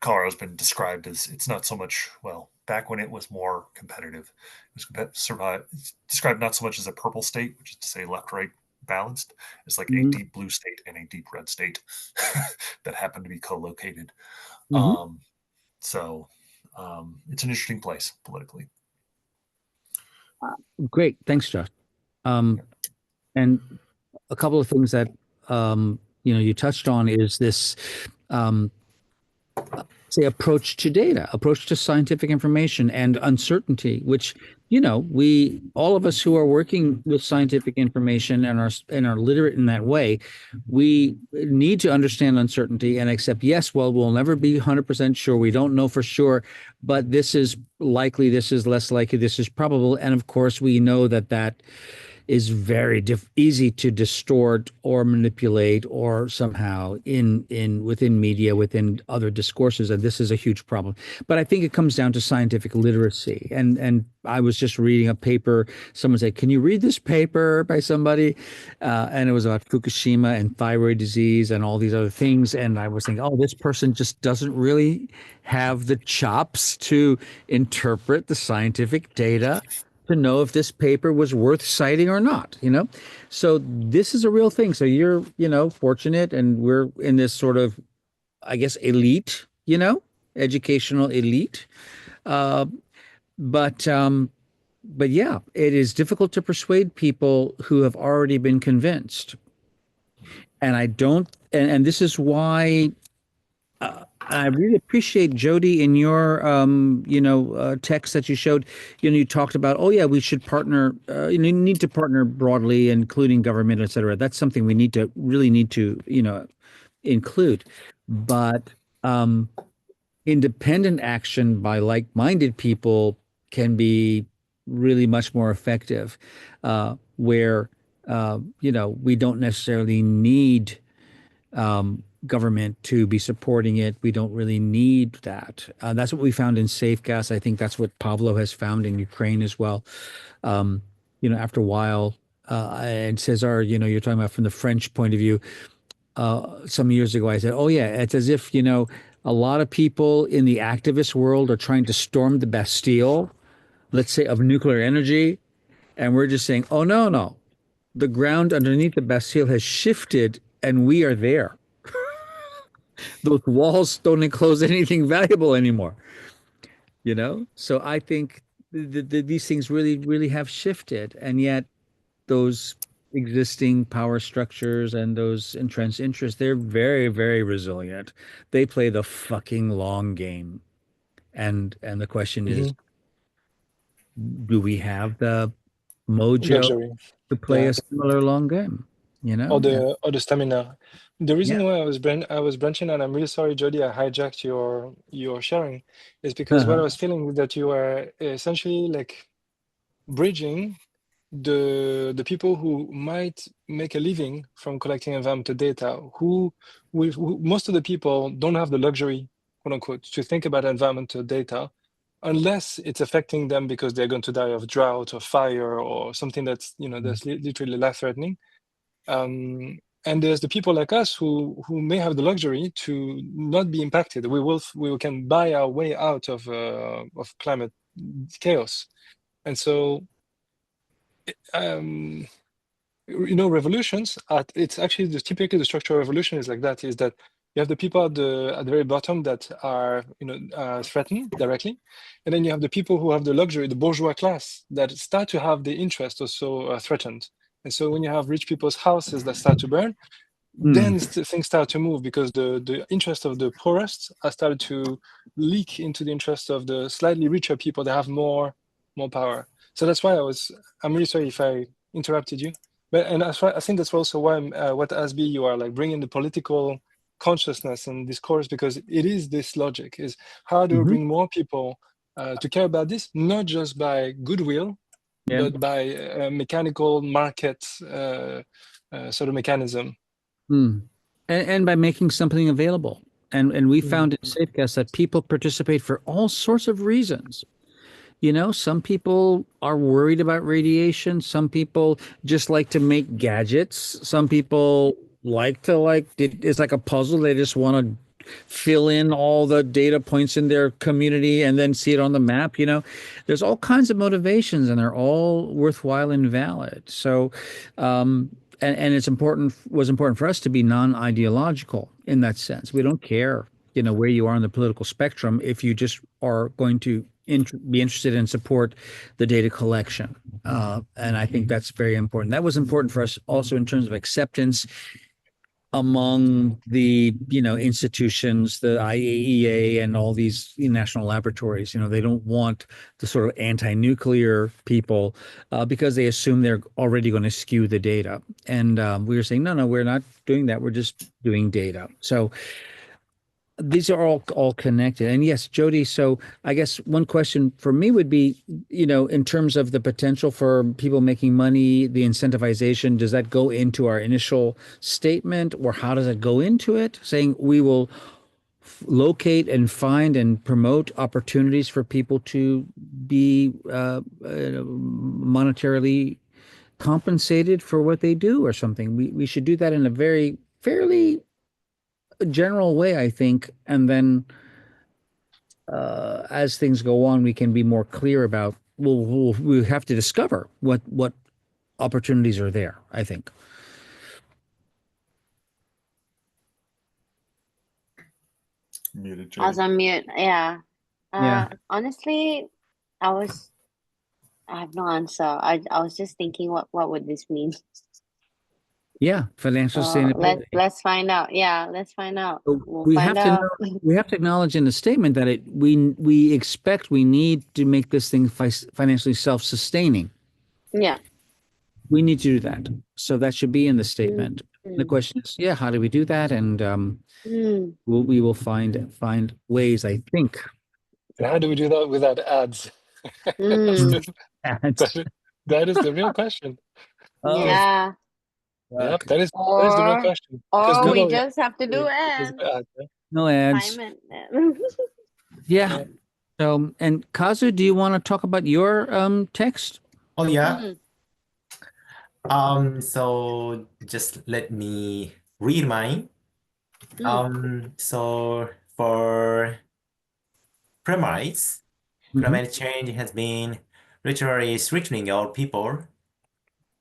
Colorado's been described as, it's not so much, well, back when it was more competitive, it was described not so much as a purple state, which is to say left right balanced. It's like a Mhm. deep blue state and a deep red state that happen to be co-located. Mhm. So it's an interesting place politically. Great. Thanks, Josh. And a couple of things that you touched on is this say approach to data, approach to scientific information and uncertainty, which we all of us who are working with scientific information and are literate in that way, we need to understand uncertainty and accept, yes, well, we'll never be 100% sure. We don't know for sure, but this is likely, this is less likely, this is probable. And of course, we know that is very easy to distort or manipulate or somehow within media, within other discourses, and this is a huge problem. But I think it comes down to scientific literacy. And I was just reading a paper. Someone said, "Can you read this paper by somebody?" And it was about Fukushima and thyroid disease and all these other things. And I was thinking, oh, this person just doesn't really have the chops to interpret the scientific data to know if this paper was worth citing or not, So this is a real thing. So you're, fortunate, and we're in this sort of, I guess, elite, educational elite. Uh, but yeah, it is difficult to persuade people who have already been convinced. And I don't, and this is why I really appreciate, Jody, in your text that you showed. You talked about, oh yeah, we should partner. You need to partner broadly, including government, et cetera. That's something we really need to include. But independent action by like-minded people can be really much more effective, where we don't necessarily need government to be supporting it. We don't really need that. That's what we found in SafeGas. I think that's what Pavlo has found in Ukraine as well. After a while, and Cesar, you're talking about from the French point of view. Some years ago, I said, oh, yeah, it's as if, a lot of people in the activist world are trying to storm the Bastille, let's say, of nuclear energy. And we're just saying, oh, no, no. The ground underneath the Bastille has shifted and we are there. Those walls don't enclose anything valuable anymore, So I think these things really, really have shifted, and yet those existing power structures and those entrenched interests, they're very, very resilient. They play the fucking long game, and the question is, do we have the mojo Luxury. to play Yeah. a similar long game? Or the stamina. The reason Yeah. why I was branching, and I'm really sorry, Jody, I hijacked your sharing, is because what I was feeling was that you are essentially like bridging the people who might make a living from collecting environmental data, who most of the people don't have the luxury, quote unquote, to think about environmental data unless it's affecting them because they're going to die of drought or fire or something that's that's literally life threatening. And there's the people like us who may have the luxury to not be impacted. We can buy our way out of climate chaos. And so revolutions it's actually typically the structure of revolution is like that, is that you have the people at the very bottom that are threatened directly, and then you have the people who have the luxury, the bourgeois class, that start to have the interest also threatened. And so when you have rich people's houses that start to burn, then things start to move, because the interest of the poorest has started to leak into the interest of the slightly richer people that have more power. So that's why I'm really sorry if I interrupted you, but I think that's also why what ASB you are like bringing the political consciousness and discourse, because it is this logic, is how do we bring more people to care about this, not just by goodwill, but by a mechanical market sort of mechanism. And by making something available. And we found in SafeGas that people participate for all sorts of reasons. Some people are worried about radiation. Some people just like to make gadgets. Some people like to it's like a puzzle. They just want to fill in all the data points in their community and then see it on the map. There's all kinds of motivations and they're all worthwhile and valid. So, and was important for us to be non-ideological in that sense. We don't care, where you are on the political spectrum if you just are going to be interested in support the data collection. And I think that's very important. That was important for us also in terms of acceptance among the institutions, the IAEA and all these national laboratories. They don't want the sort of anti-nuclear people because they assume they're already going to skew the data. And we were saying, no, we're not doing that. We're just doing data. So these are all connected. And yes, Jody, so I guess one question for me would be, in terms of the potential for people making money, the incentivization, does that go into our initial statement, or how does it go into it? Saying we will locate and find and promote opportunities for people to be monetarily compensated for what they do or something. We should do that in a very fairly general way, I think, and then as things go on, we can be more clear about. We have to discover what opportunities are there, I think. Muted, I was Jody. on mute. Yeah. Yeah. Honestly, I have no answer. I was just thinking what would this mean? Yeah, financial So sustainability. let's find out. Yeah, let's find out. So We'll we find have to out. we have to acknowledge in the statement that we expect we need to make this thing financially self-sustaining. Yeah. We need to do that. So that should be in the statement. The Mm. question is, how do we do that? And we will find ways, I think. And how do we do that without ads? Mm. That is the real question. Yeah. Yep, that is the real question. Because Or we Google, just have to do is ads. ads, yeah. No ads. Simon. Yeah. So, and Kazu, do you want to talk about your text? Oh yeah. Mm. So just let me read mine. So for premise, climate change has been literally threatening all people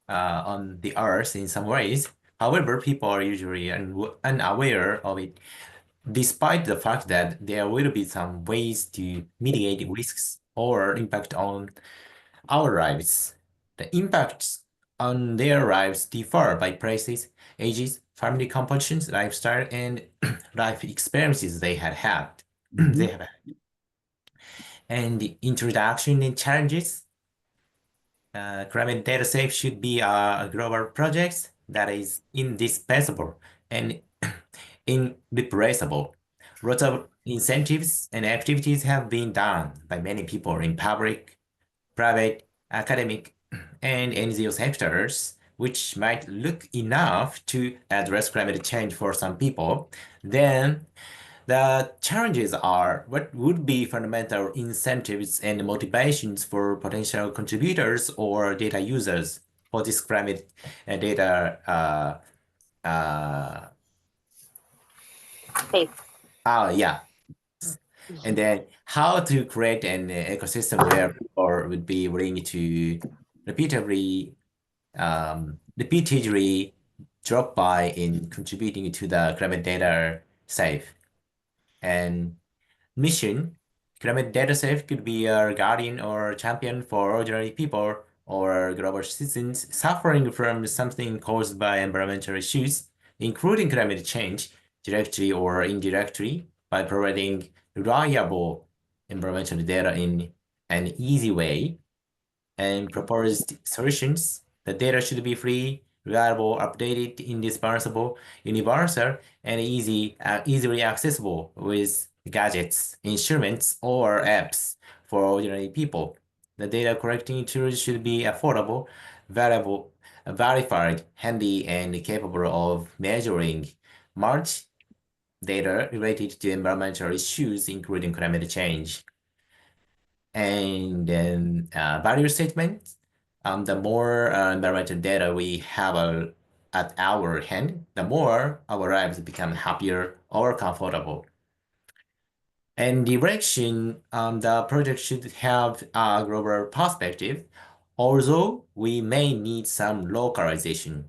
on the earth in some ways. However, people are usually unaware of it, despite the fact that there will be some ways to mitigate risks or impact on our lives. The impacts on their lives differ by places, ages, family compositions, lifestyle, and life experiences they have had. They have had. And the introduction and challenges. Climate data safe should be a global project that is indispensable and irreplaceable. Lots of incentives and activities have been done by many people in public, private, academic, and NGO sectors, which might look enough to address climate change for some people. Then the challenges are what would be fundamental incentives and motivations for potential contributors or data users for this climate data Safe. yeah. And then how to create an ecosystem where people would be willing to repeatedly drop by in contributing to the climate data safe. And mission, climate data safe could be a guardian or champion for ordinary people or global citizens suffering from something caused by environmental issues, including climate change, directly or indirectly, by providing reliable environmental data in an easy way and proposed solutions. The data should be free, reliable, updated, indispensable, universal, and easily accessible with gadgets, instruments, or apps for ordinary people. The data collecting tools should be affordable, variable, verified, handy, and capable of measuring much data related to environmental issues, including climate change. And then value statement. The more environmental data we have at our hand, the more our lives become happier or comfortable. And direction, the project should have a global perspective, although we may need some localization.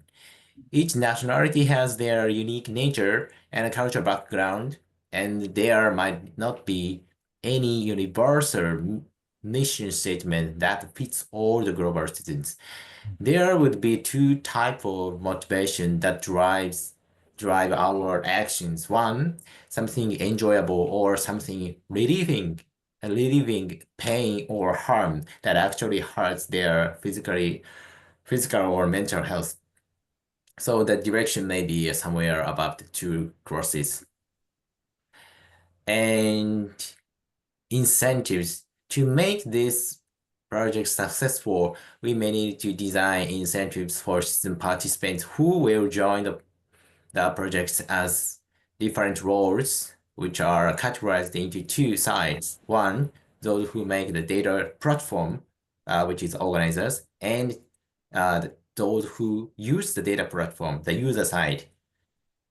Each nationality has their unique nature and cultural background, and there might not be any universal mission statement that fits all the global citizens. There would be two types of motivation that drive our actions. One, something enjoyable or something relieving pain or harm that actually hurts their physical or mental health. So the direction may be somewhere above the two crosses. And incentives. To make this project successful, we may need to design incentives for system participants who will join the projects as different roles, which are categorized into two sides. One, those who make the data platform, which is organizers, and those who use the data platform, the user side.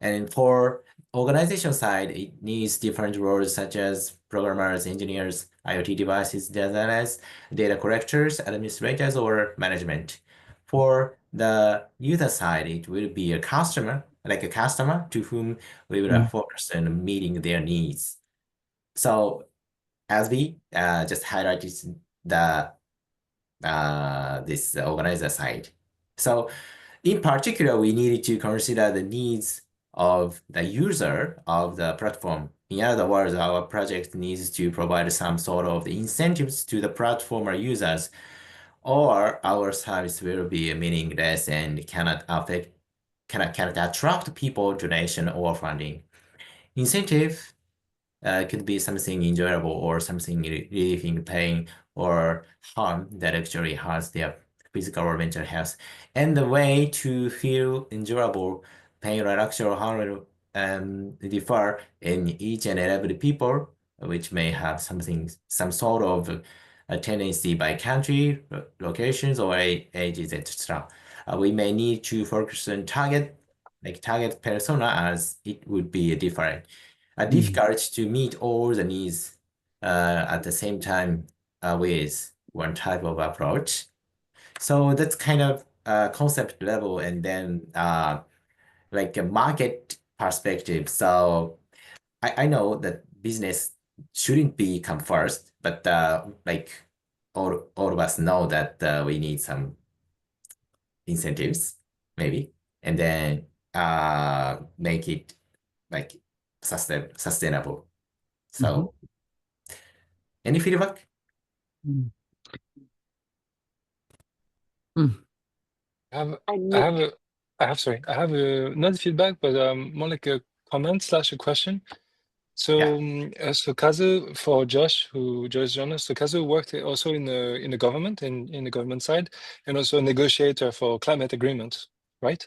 And for organization side, it needs different roles such as programmers, engineers, IoT devices designers, data collectors, administrators, or management. For the user side, it will be a customer, like a customer to whom we will focus on meeting their needs. So as we just highlighted the this organizer side. So in particular, we needed to consider the needs of the user of the platform. In other words, our project needs to provide some sort of incentives to the platform or users, or our service will be meaningless and cannot attract people, donation, or funding. Incentive could be something enjoyable or something relieving pain or harm that actually hurts their physical or mental health. And the way to feel enjoyable, pain reduction or harm will differ in each and every people, which may have some sort of a tendency by country, locations, or ages, etc. We may need to focus on target persona as it would be different. Difficult to meet all the needs at the same time with one type of approach. So that's kind of concept level, and then like a market perspective. So I know that business shouldn't be come first, but like all of us know that we need some incentives maybe, and then make it like sustainable. So any feedback? Mm. I have, I I knew have a, I have a not feedback, but more like a comment slash a question. So, so Kazu, for Josh, who just joined us, so Kazu worked also in the government, in the government side, and also a negotiator for climate agreements, right?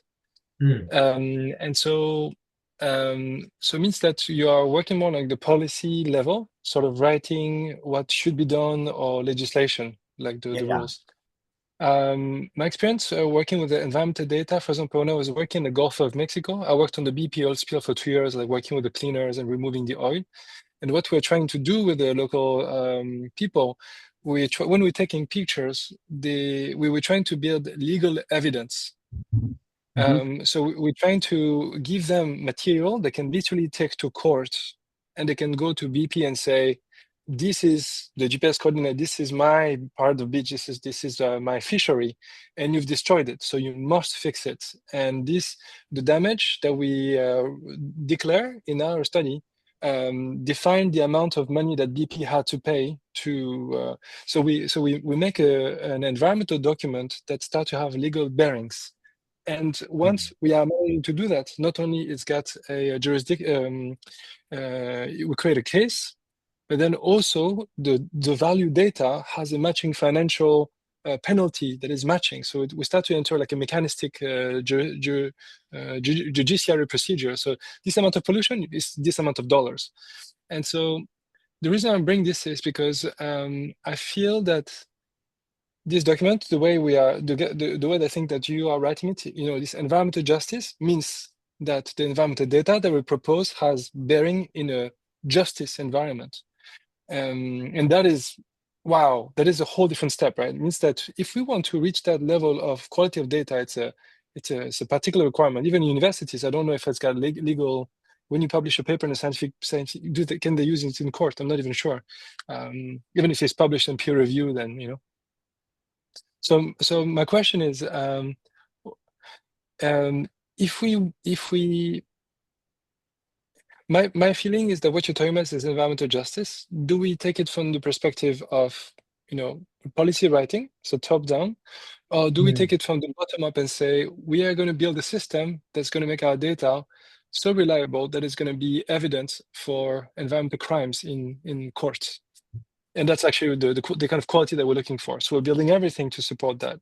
And so, so it means that you are working more like the policy level, sort of writing what should be done or legislation, like the rules. My experience working with the environmental data, for example, when I was working in the Gulf of Mexico, I worked on the BP oil spill for 2 years, like working with the cleaners and removing the oil. And what we're trying to do with the local people, when we're taking pictures, we were trying to build legal evidence. So we're trying to give them material they can literally take to court, and they can go to BP and say, this is the GPS coordinate, this is my part of beach, this is my fishery, and you've destroyed it, so you must fix it. And the damage that we declare in our study define the amount of money that BP had to pay to. So we make an environmental document that start to have legal bearings. And once we are able to do that, not only it's got a jurisdiction, we create a case, but then also the value data has a matching financial penalty that is matching. So we start to enter like a mechanistic judiciary procedure. So this amount of pollution is this amount of dollars. And so the reason I'm bringing this is because I feel that this document, the way the way I think that you are writing it, this environmental justice means that the environmental data that we propose has bearing in a justice environment. And that is, wow, that is a whole different step, right? It means that if we want to reach that level of quality of data, it's a particular requirement. Even universities, I don't know if it's got legal, when you publish a paper in a scientific, can they use it in court? I'm not even sure. Even if it's published in peer review, then, So my question is, my feeling is that what you're talking about is environmental justice. Do we take it from the perspective of, policy writing, so top down, or do we take it from the bottom up and say, we are going to build a system that's going to make our data so reliable that it's going to be evidence for environmental crimes in courts? And that's actually the kind of quality that we're looking for. So we're building everything to support that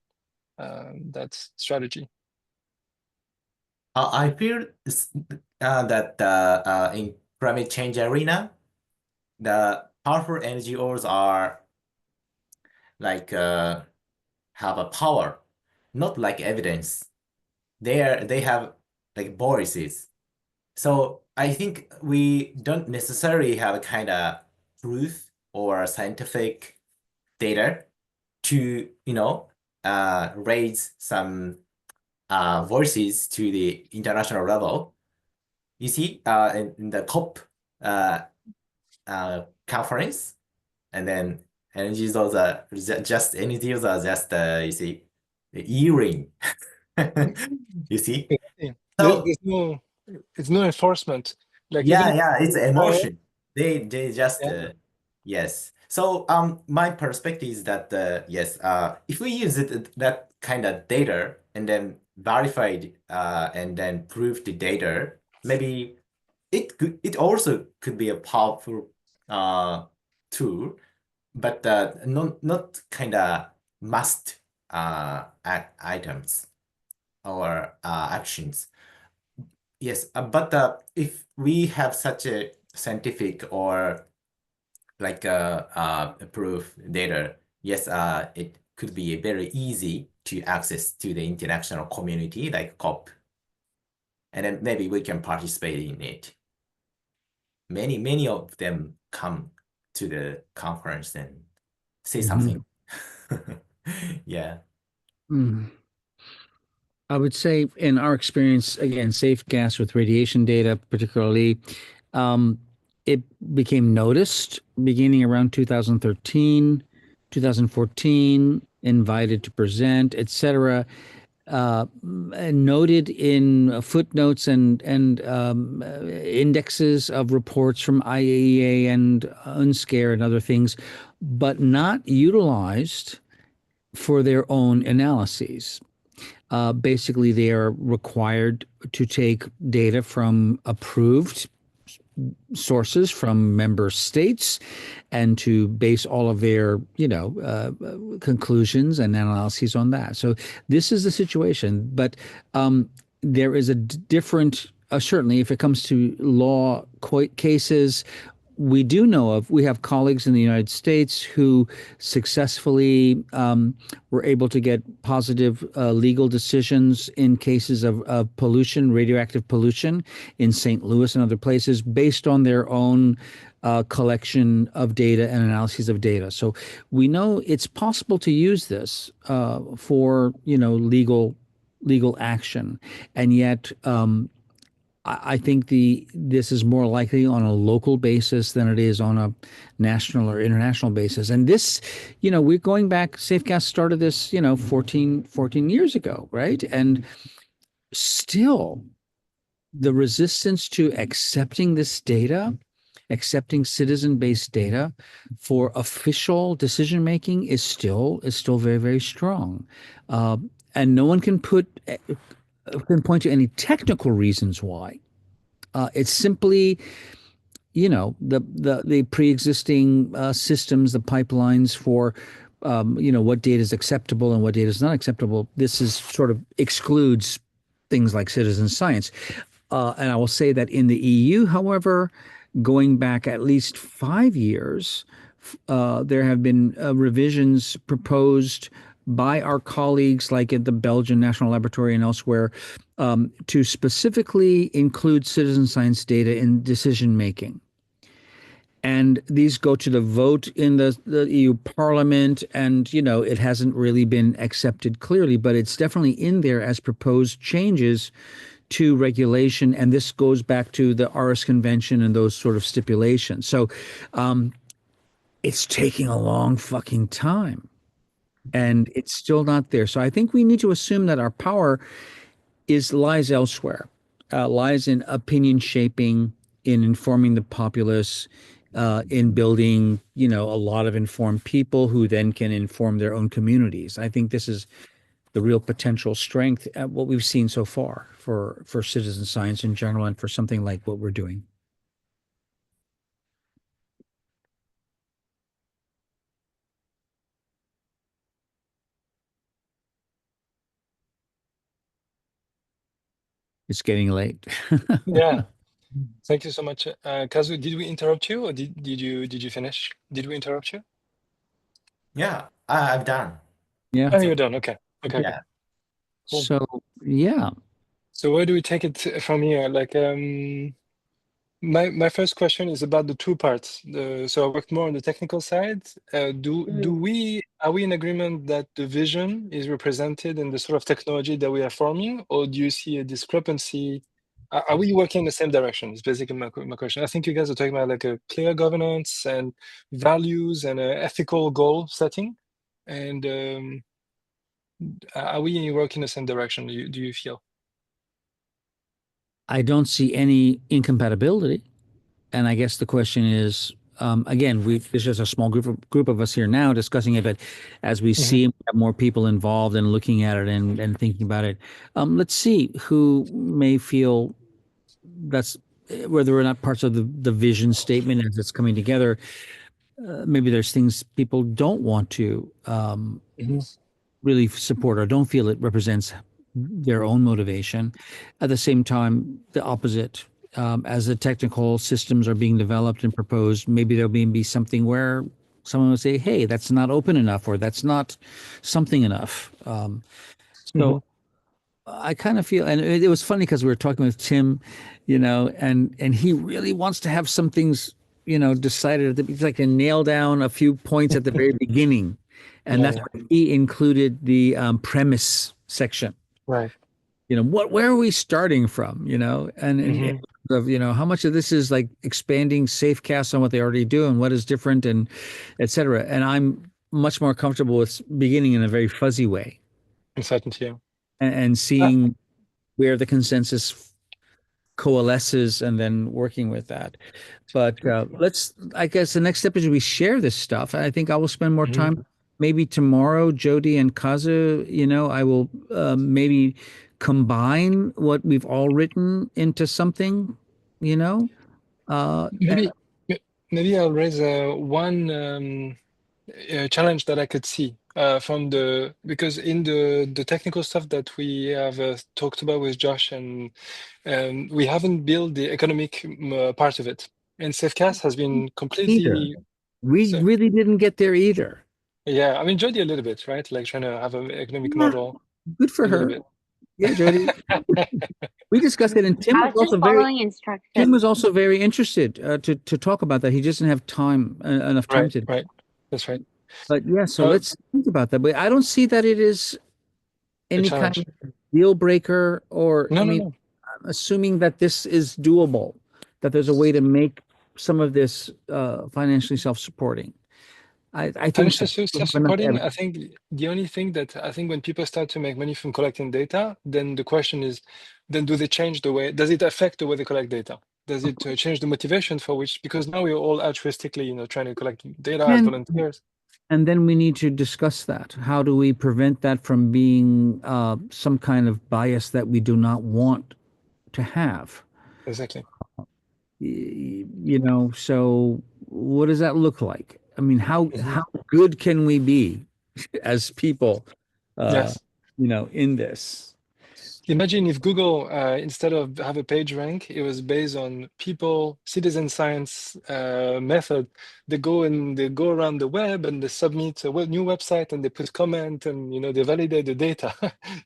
strategy. I feel that in climate change arena, the powerful NGOs are like have a power, not like evidence. They have like voices. So I think we don't necessarily have a kind of truth or scientific data to, raise some voices to the international level. You see, in the COP conference, and then NGOs are just NGOs are just you see, the earring. You see, so There's no enforcement. Like even yeah, it's emotion. They just yeah. yes. So my perspective is that yes, if we use that kind of data and then verified and then prove the data, maybe it also could be a powerful tool, but not kind of must items or actions. Yes, but if we have such a scientific or like proof data, yes, it could be very easy to access to the international community like COP, and then maybe we can participate in it. Many of them come to the conference and say something. Yeah. I would say in our experience, again, safe gas with radiation data, particularly, it became noticed beginning around 2013, 2014, invited to present, etc. And noted in footnotes and indexes of reports from IAEA and UNSCARE and other things, but not utilized for their own analyses. Basically, they are required to take data from approved sources from member states and to base all of their, conclusions and analyses on that. So this is the situation. But there is a different, certainly if it comes to law cases, we have colleagues in the United States who successfully were able to get positive legal decisions in cases of pollution, radioactive pollution in St. Louis and other places based on their own collection of data and analyses of data. So we know it's possible to use this for, legal action. And yet, I think this is more likely on a local basis than it is on a national or international basis. And this, we're going back, SafeCast started this, 14 years ago, right? And still the resistance to accepting this data, accepting citizen-based data for official decision-making is still very, very strong. And no one can point to any technical reasons why. It's simply, the pre-existing systems, the pipelines for, what data is acceptable and what data is not acceptable. This is sort of excludes things like citizen science. And I will say that in the EU, however, going back at least 5 years, there have been revisions proposed by our colleagues, like at the Belgian National Laboratory and elsewhere, to specifically include citizen science data in decision making. And these go to the vote in the EU Parliament, and it hasn't really been accepted clearly, but it's definitely in there as proposed changes to regulation, and this goes back to the Aarhus Convention and those sort of stipulations. So it's taking a long fucking time, and it's still not there. So I think we need to assume that our power lies elsewhere, lies in opinion shaping, in informing the populace, in building, a lot of informed people who then can inform their own communities. I think this is the real potential strength at what we've seen so far for citizen science in general, and for something like what we're doing. It's getting late. Yeah. Thank you so much. Kazu, did we interrupt you, or did you finish? Did we interrupt you? Yeah, I'm done. Yeah. Oh, you're done. Okay. Okay. Yeah. Cool. So yeah. So where do we take it from here? Like, my first question is about the two parts. So I worked more on the technical side. Are we in agreement that the vision is represented in the sort of technology that we are forming, or do you see a discrepancy? Are we working in the same direction? It's basically my question. I think you guys are talking about like a clear governance and values and an ethical goal setting. And are we working in the same direction? Do you feel? I don't see any incompatibility. And I guess the question is, again, there's just a small group of us here now discussing it, but as we see more people involved and looking at it and thinking about it, let's see who may feel that's whether or not parts of the vision statement as it's coming together, maybe there's things people don't want to really support or don't feel it represents their own motivation. At the same time, the opposite. As the technical systems are being developed and proposed, maybe there'll be something where someone will say, "Hey, that's not open enough," or "That's not something enough." So I kind of feel, and it was funny because we were talking with Tim, and he really wants to have some things, decided. He's like to nail down a few points at the very beginning, and that's why he included the premise section. Right. Where are we starting from? And of how much of this is like expanding SafeCast on what they already do, and what is different, and et cetera. And I'm much more comfortable with beginning in a very fuzzy way Uncertainty. and seeing where the consensus coalesces and then working with that. But I guess the next step is we share this stuff. I think I will spend more time, maybe tomorrow, Jody and Kazu, I will maybe combine what we've all written into something, Maybe I'll raise one challenge that I could see because in the technical stuff that we have talked about with Josh, and we haven't built the economic part of it. And SafeCast has been completely. We really didn't get there either. Yeah, I mean Jody a little bit, right? Like trying to have an economic model. Good for her. Yeah, Jody. We discussed it, and Tim I was just following instructions. Tim was also very interested to talk about that. He doesn't have enough time to. Right. That's right. But yeah, so let's think about that. But I don't see that it is any kind of deal breaker, or no. I'm assuming that this is doable, that there's a way to make some of this financially self-supporting. I think financially self-supporting. I think the only thing that I think when people start to make money from collecting data, then the question is, then do they change the way? Does it affect the way they collect data? Does it change the motivation for which? Because now we're all altruistically, trying to collect data as volunteers. And then we need to discuss that. How do we prevent that from being some kind of bias that we do not want to have? Exactly. So what does that look like? I mean, how good can we be as people, yes. In this? Imagine if Google, instead of have a page rank, it was based on people, citizen science method. They go around the web and they submit a new website and they put comment and they validate the data.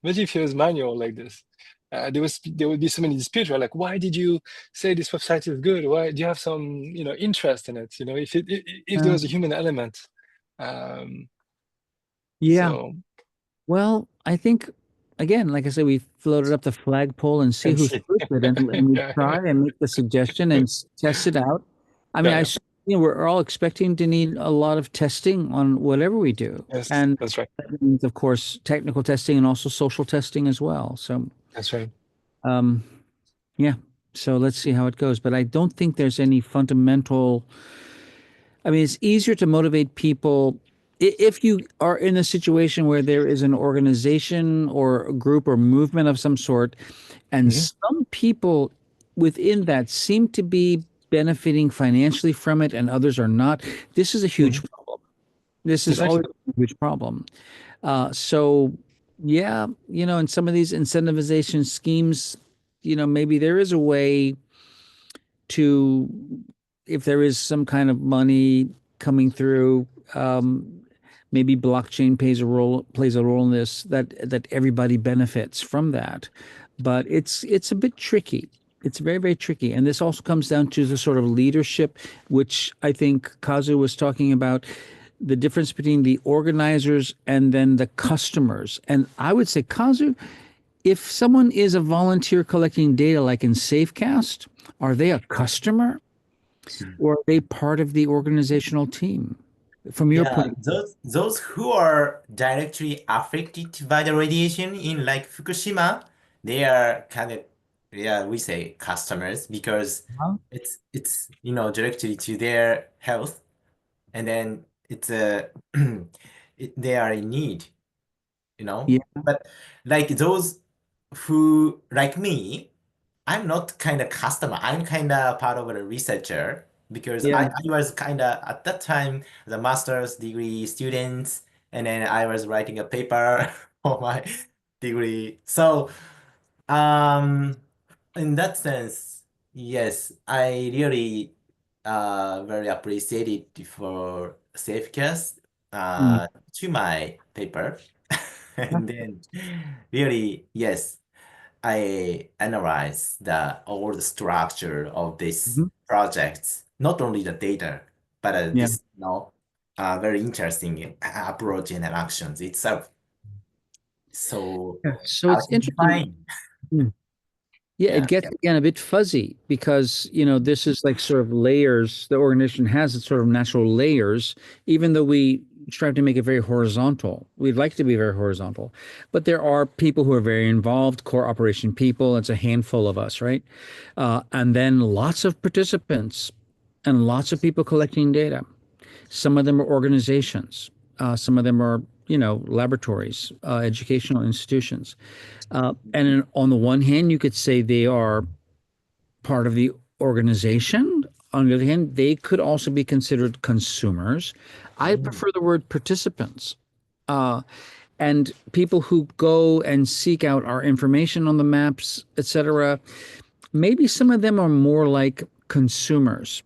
Imagine if it was manual like this. There would be so many disputes, right? Like, why did you say this website is good? Why do you have some interest in it? If there was a human element. Yeah. So Well, I think, again, like I said, we floated up the flagpole and see and who's see. stupid, and we Yeah, try and make the suggestion and test it out. I mean, yeah, we're all expecting to need a lot of testing on whatever we do, yes, and that's right. that means, of course, technical testing and also social testing as well. So, That's right. um, yeah. So let's see how it goes. But I don't think there's any fundamental. I mean, it's easier to motivate people if you are in a situation where there is an organization or a group or movement of some sort, and Mhm. some people within that seem to be benefiting financially from it and others are not. This is a huge Mhm. problem. This is Exactly. always a huge problem. So, yeah, in some of these incentivization schemes, maybe there is a way to, if there is some kind of money coming through, maybe blockchain plays a role in this, that everybody benefits from that. But it's a bit tricky. It's very, very tricky. And this also comes down to the sort of leadership, which I think Kazu was talking about, the difference between the organizers and then the customers. And I would say, Kazu, if someone is a volunteer collecting data like in Safecast, are they a customer or are they part of the organizational team? From your Yeah, point of those who are directly affected by the radiation in like Fukushima, they are kind of, yeah, we say customers because view? it's directly to their health, and then it's a they are in need, Yeah, But like those who like me, I'm not kind of customer. I'm kind of part of a researcher because yeah, I was kind of at that time the master's degree student, and then I was writing a paper for my degree. So in that sense, yes, I really very appreciated for Safecast mm, to my paper. And then really, yes, I analyze the all the structure of this mhm, project, not only the data, but yeah. this very interesting approach and actions itself. So Yeah. So how it's to interesting. define? Mm. Yeah, it Yeah, gets again a bit fuzzy because, this is like sort of layers. The organization has its sort of natural layers, even though we strive to make it very horizontal. We'd like to be very horizontal, but there are people who are very involved, core operation people. It's a handful of us, right? And then lots of participants and lots of people collecting data. Some of them are organizations. Some of them are, laboratories, educational institutions. On the one hand, you could say they are part of the organization. On the other hand, they could also be considered consumers. I Mm, prefer the word participants. Uh, and people who go and seek out our information on the maps, etc. Maybe some of them are more like consumers.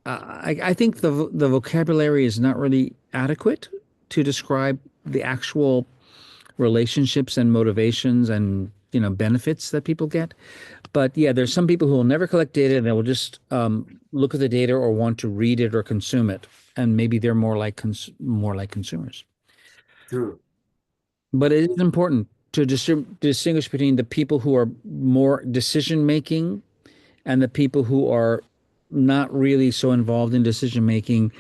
I think the vocabulary is not really adequate to describe the actual relationships and motivations and benefits that people get. But yeah, there's some people who will never collect data and they will just look at the data or want to read it or consume it, and maybe they're more like consumers. true. But it is important to distinguish between the people who are more decision making and the people who are not really so involved in decision making,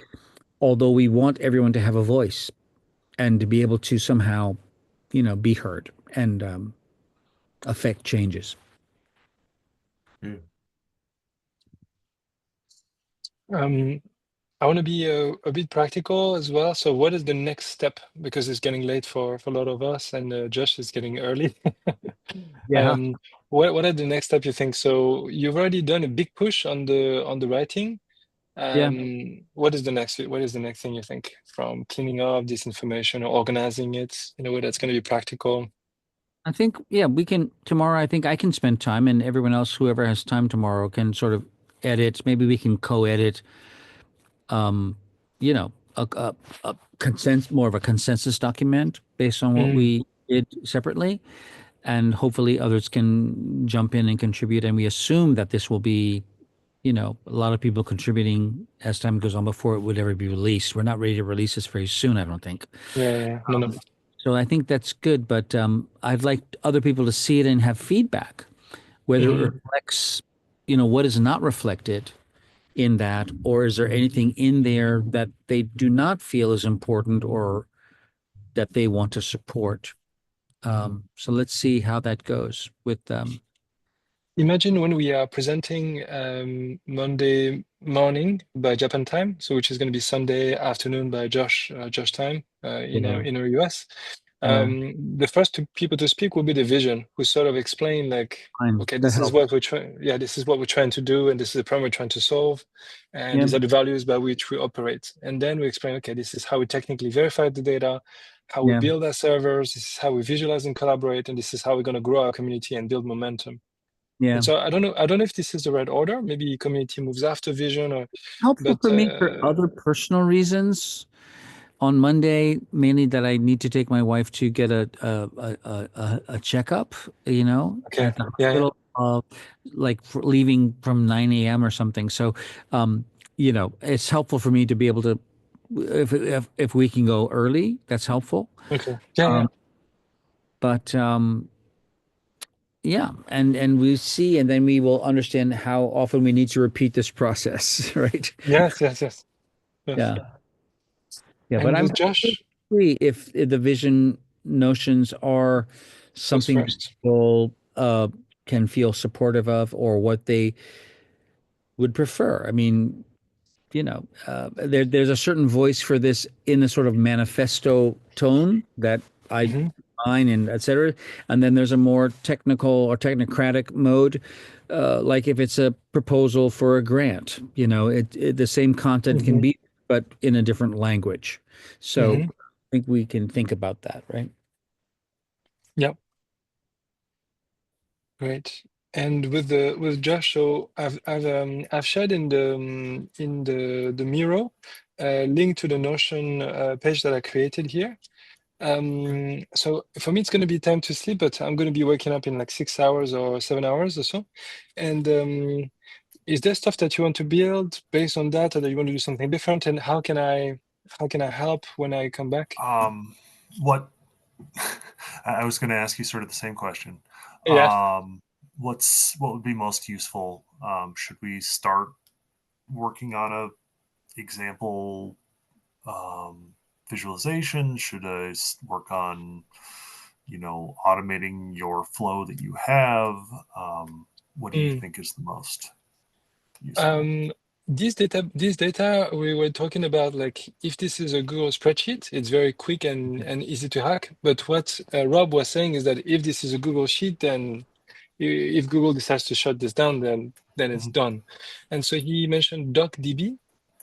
although we want everyone to have a voice and to be able to somehow, be heard and affect changes. Mm. Um, I want to be a bit practical as well. So, what is the next step? Because it's getting late for a lot of us, and Josh is getting early. Yeah. um, what are the next step you think? So, you've already done a big push on the writing. Yeah. What is the next? What is the next thing you think from cleaning up this information or organizing it in a way that's going to be practical? I think, yeah, we can tomorrow. I think I can spend time, and everyone else, whoever has time tomorrow, can sort of edit. Maybe we can co-edit, you know, a more of a consensus document based on what Mm, we did separately, and hopefully others can jump in and contribute. And we assume that this will be, a lot of people contributing as time goes on before it would ever be released. We're not ready to release this very soon, I don't think. yeah. No, no. So I think that's good, but I'd like other people to see it and have feedback, whether it Hmm. reflects, what is not reflected in that, or is there anything in there that they do not feel is important or that they want to support. So let's see how that goes with Imagine when we are presenting Monday morning by Japan time, so which is going to be Sunday afternoon by Josh time in our US. yeah, The first two people to speak will be the vision, who sort of explain like, fine. okay, That this is what helps. we're trying. Yeah, this is what we're trying to do, and this is the problem we're trying to solve, and Yeah, these are the values by which we operate. And then we explain, okay, this is how we technically verify the data, how we yeah, build our servers, this is how we visualize and collaborate, and this is how we're going to grow our community and build momentum. yeah. And so I don't know if this is the right order. Maybe community moves after vision, Helpful but for me for other personal reasons. On Monday, mainly that I need to take my wife to get a checkup, okay, at the yeah. hospital, like for leaving from 9 a.m. or something. So, it's helpful for me to be able to, if we can go early, that's helpful. Okay, yeah. Um, but yeah, and we see, and then we will understand how often we need to repeat this process, right? Yes. Yeah. Yeah, but And I'm with Josh, free if the vision notions are goes something that first. people can feel supportive of or what they would prefer. I mean, there's a certain voice for this in the sort of manifesto tone that I Hmm. mine and et cetera. And then there's a more technical or technocratic mode, like if it's a proposal for a grant, the same content can Hmm. be, but in a different language. So Hmm. I think we can think about that, right? Yeah, great. And with Josh, so I've shared in the Miro link to the Notion page that I created here. So for me, it's going to be time to sleep, but I'm going to be waking up in like 6 hours or 7 hours or so. And is there stuff that you want to build based on that, or that you want to do something different? And how can I help when I come back? What I was going to ask you sort of the same question. Yeah. What would be most useful? Should we start working on a example visualization? Should I work on, automating your flow that you have? What do you Mm. think is the most useful? Um, this data we were talking about, like if this is a Google spreadsheet, it's very quick and easy to hack. But what Rob was saying is that if this is a Google sheet, then if Google decides to shut this down, then it's Mhm, done. And so he mentioned DocDB.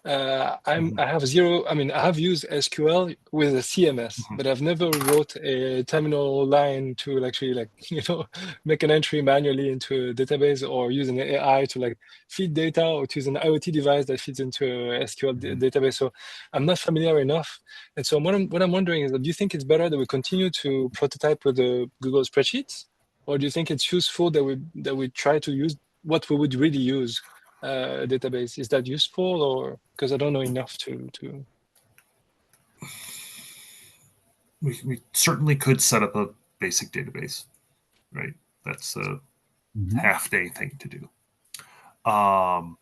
mhm, I have zero. I mean, I have used SQL with a CMS, mhm, but I've never wrote a terminal line to actually make an entry manually into a database, or use an AI to feed data, or to use an IoT device that feeds into a SQL mhm. database. So I'm not familiar enough. And so what I'm wondering is, do you think it's better that we continue to prototype with the Google spreadsheets, or do you think it's useful that we try to use what we would really use? Database, is that useful, or because I don't know enough to We certainly could set up a basic database, right? That's a Mhm. half day thing to do. Um,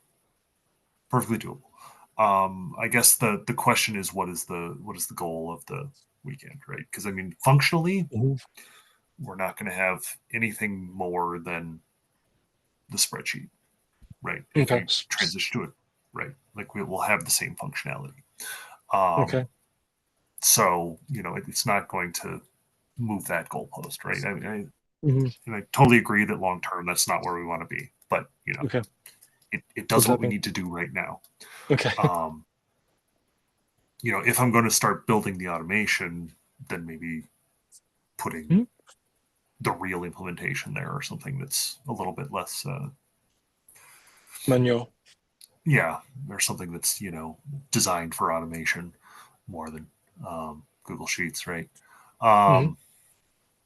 Perfectly doable. I guess the question is, what is the goal of the weekend, right? Because I mean, functionally, Mhm. we're not going to have anything more than the spreadsheet, right? If Okay. we transition to it, right? Like we will have the same functionality. Okay. Um, so it's not going to move that goalpost, right? I mean, Hmm. and I totally agree that long term that's not where we want to be, but Okay. it What's does what we happening? need to do right now. Okay. Um, if I'm going to start building the automation, then maybe putting Mhm. the real implementation there, or something that's a little bit less Manual. yeah, or something that's designed for automation more than Google Sheets, right?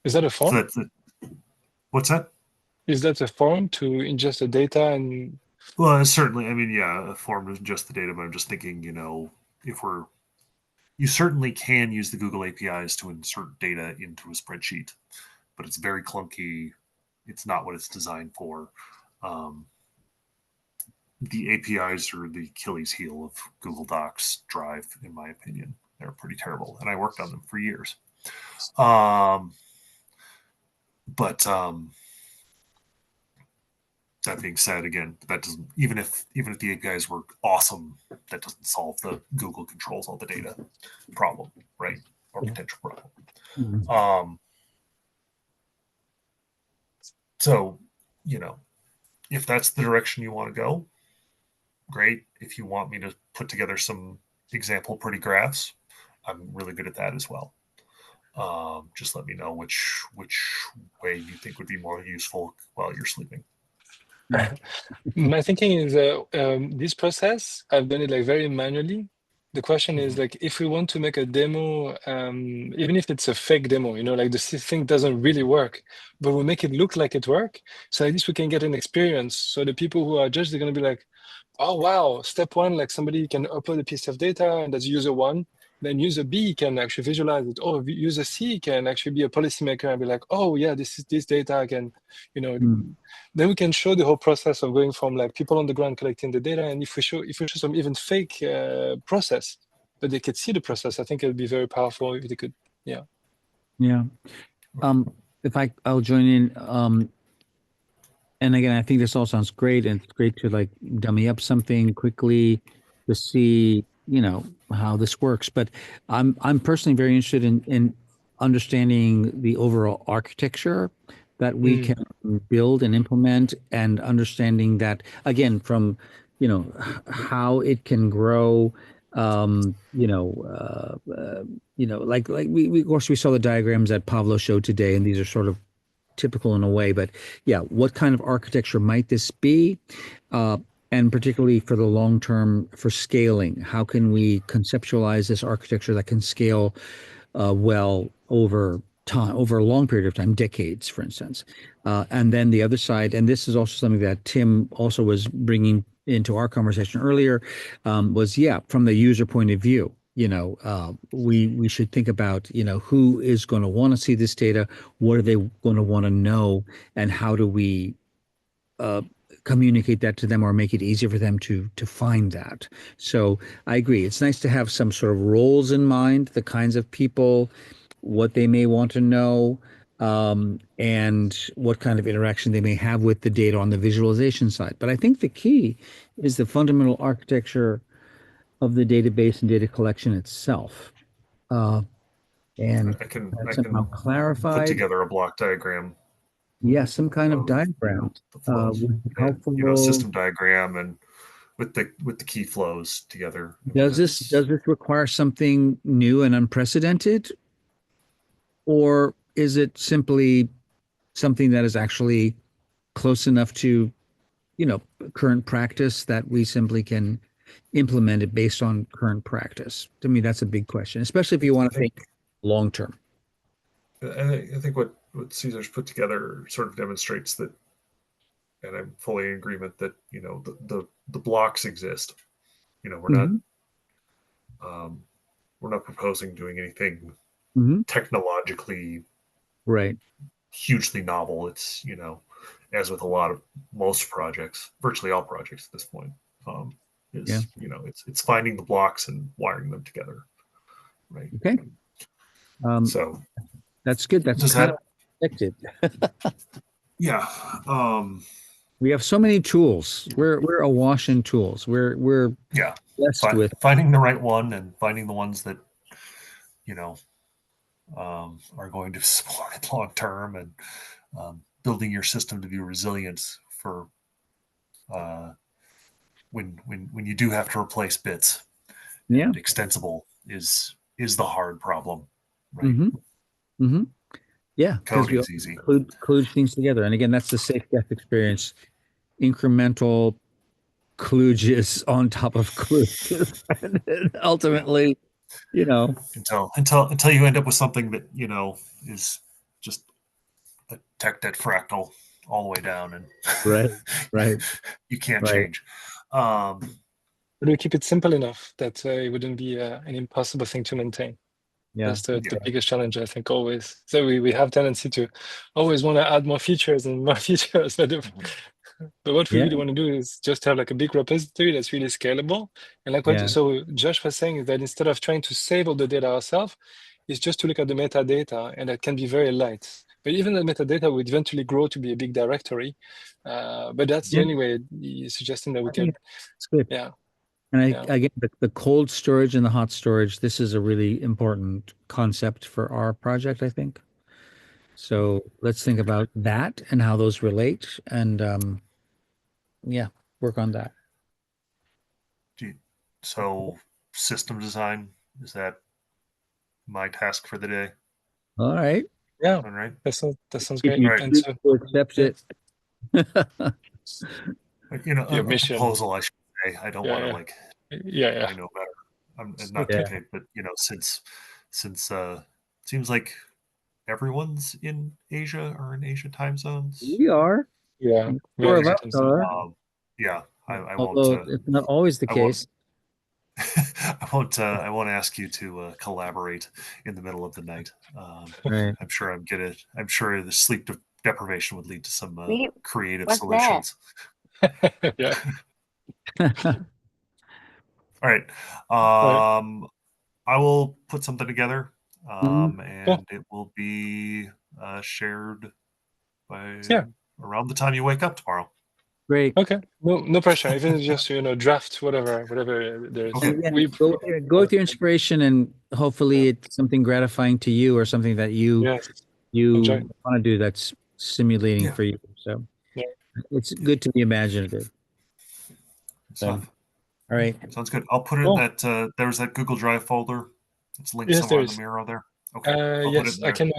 Is that a form? What's that? Is that a form to ingest the data and? Well, certainly. I mean, yeah, a form is just the data, but I'm just thinking, if you certainly can use the Google APIs to insert data into a spreadsheet, but it's very clunky. It's not what it's designed for. The APIs are the Achilles heel of Google Docs, Drive, in my opinion. They're pretty terrible, and I worked on them for years. But that being said, again, that doesn't even if the APIs were awesome, that doesn't solve the Google controls all the data problem, right? Or potential problem. So, if that's the direction you want to go, great. If you want me to put together some example pretty graphs, I'm really good at that as well. Just let me know which way you think would be more useful while you're sleeping. My thinking is this process, I've done it like very manually. The question is like, if we want to make a demo, even if it's a fake demo, like the thing doesn't really work, but we make it look like it works. So at least we can get an experience. So the people who are judged, they're going to be like, oh, wow, step one, like somebody can upload a piece of data and that's user one. Then user B can actually visualize it. Oh, user C can actually be a policymaker and be like, oh yeah, this data I can, then we can show the whole process of going from like people on the ground collecting the data. And if we show some even fake process, but they could see the process, I think it would be very powerful if they could, yeah. Yeah. If I'll join in. And again, I think this all sounds great, and it's great to like dummy up something quickly to see, how this works. But I'm personally very interested in understanding the overall architecture that we can build and implement, and understanding that again from, how it can grow. Like we of course we saw the diagrams that Pablo showed today, and these are sort of typical in a way, but yeah, what kind of architecture might this be? And particularly for the long term, for scaling, how can we conceptualize this architecture that can scale well over time, over a long period of time, decades, for instance? And then the other side, and this is also something that Tim also was bringing into our conversation earlier, was from the user point of view. We should think about, who is going to want to see this data, what are they going to want to know, and how do we communicate that to them or make it easier for them to find that. So I agree. It's nice to have some sort of roles in mind, the kinds of people, what they may want to know, and what kind of interaction they may have with the data on the visualization side. But I think the key is the fundamental architecture of the database and data collection itself. And I can somehow clarified. Put together a block diagram. Yeah, some kind of diagram would be helpful. System diagram, and with the key flows together. Does this require something new and unprecedented, or is it simply something that is actually close enough to, current practice that we simply can implement it based on current practice? To me, that's a big question, especially if you want to think long term. I think what Caesar's put together sort of demonstrates that, and I'm fully in agreement that the blocks exist. We're not proposing doing anything technologically right, hugely novel. It's as with most projects, virtually all projects at this point, it's finding the blocks and wiring them together, right? Okay. So that's good. That's kind of expected. Yeah. We have so many tools. We're awash in tools. We're blessed with finding the right one, and finding the ones that are going to support it long term, and building your system to be resilient for when you do have to replace bits. Yeah. And extensible is the hard problem, right? Mm-hmm. Mm-hmm. Yeah, because we Coding's easy. kludge things together. And again, that's the SafeCast experience. Incremental kludges on top of kludges. And then ultimately, Until you end up with something that, is just a tech debt fractal all the way down, and right. you can't Right. change. But we keep it simple enough that it wouldn't be an impossible thing to maintain. Yeah. That's the biggest challenge, I think, always. So we have tendency to always want to add more features and more features. But what we really want to do is just have like a big repository that's really scalable. And like so Josh was saying is that instead of trying to save all the data ourselves, is just to look at the metadata, and that can be very light. But even the metadata would eventually grow to be a big directory. But that's the only way he's suggesting that we can. It's good. Yeah. And again, the cold storage and the hot storage, this is a really important concept for our project, I think. So let's think about that and how those relate, and work on that. So system design, is that my task for the day? All right. Yeah. All right. That sounds great. You And so, accept it. Your a mission. proposal, I should say. I don't want to I know better. I'm not dictate, but since seems like everyone's in Asia or in Asia time zones. We are. Yeah. Four of us are. I Although won't. it's not always the case. I won't ask you to collaborate in the middle of the night. Right. I'm sure the sleep deprivation would lead to some creative What's solutions. Yeah. All right. I will put something together, and it will be shared by around the time you wake up tomorrow. Great. Okay. No pressure. Even just draft whatever there is. Okay. Again, go with your inspiration, and hopefully it's something gratifying to you, or something that you want to do that's stimulating for you. So it's good to be imaginative. So, all right. Sounds good. I'll put it in that there's that Google Drive folder. It's linked somewhere in the Miro there. Okay. I'll put it in there. I can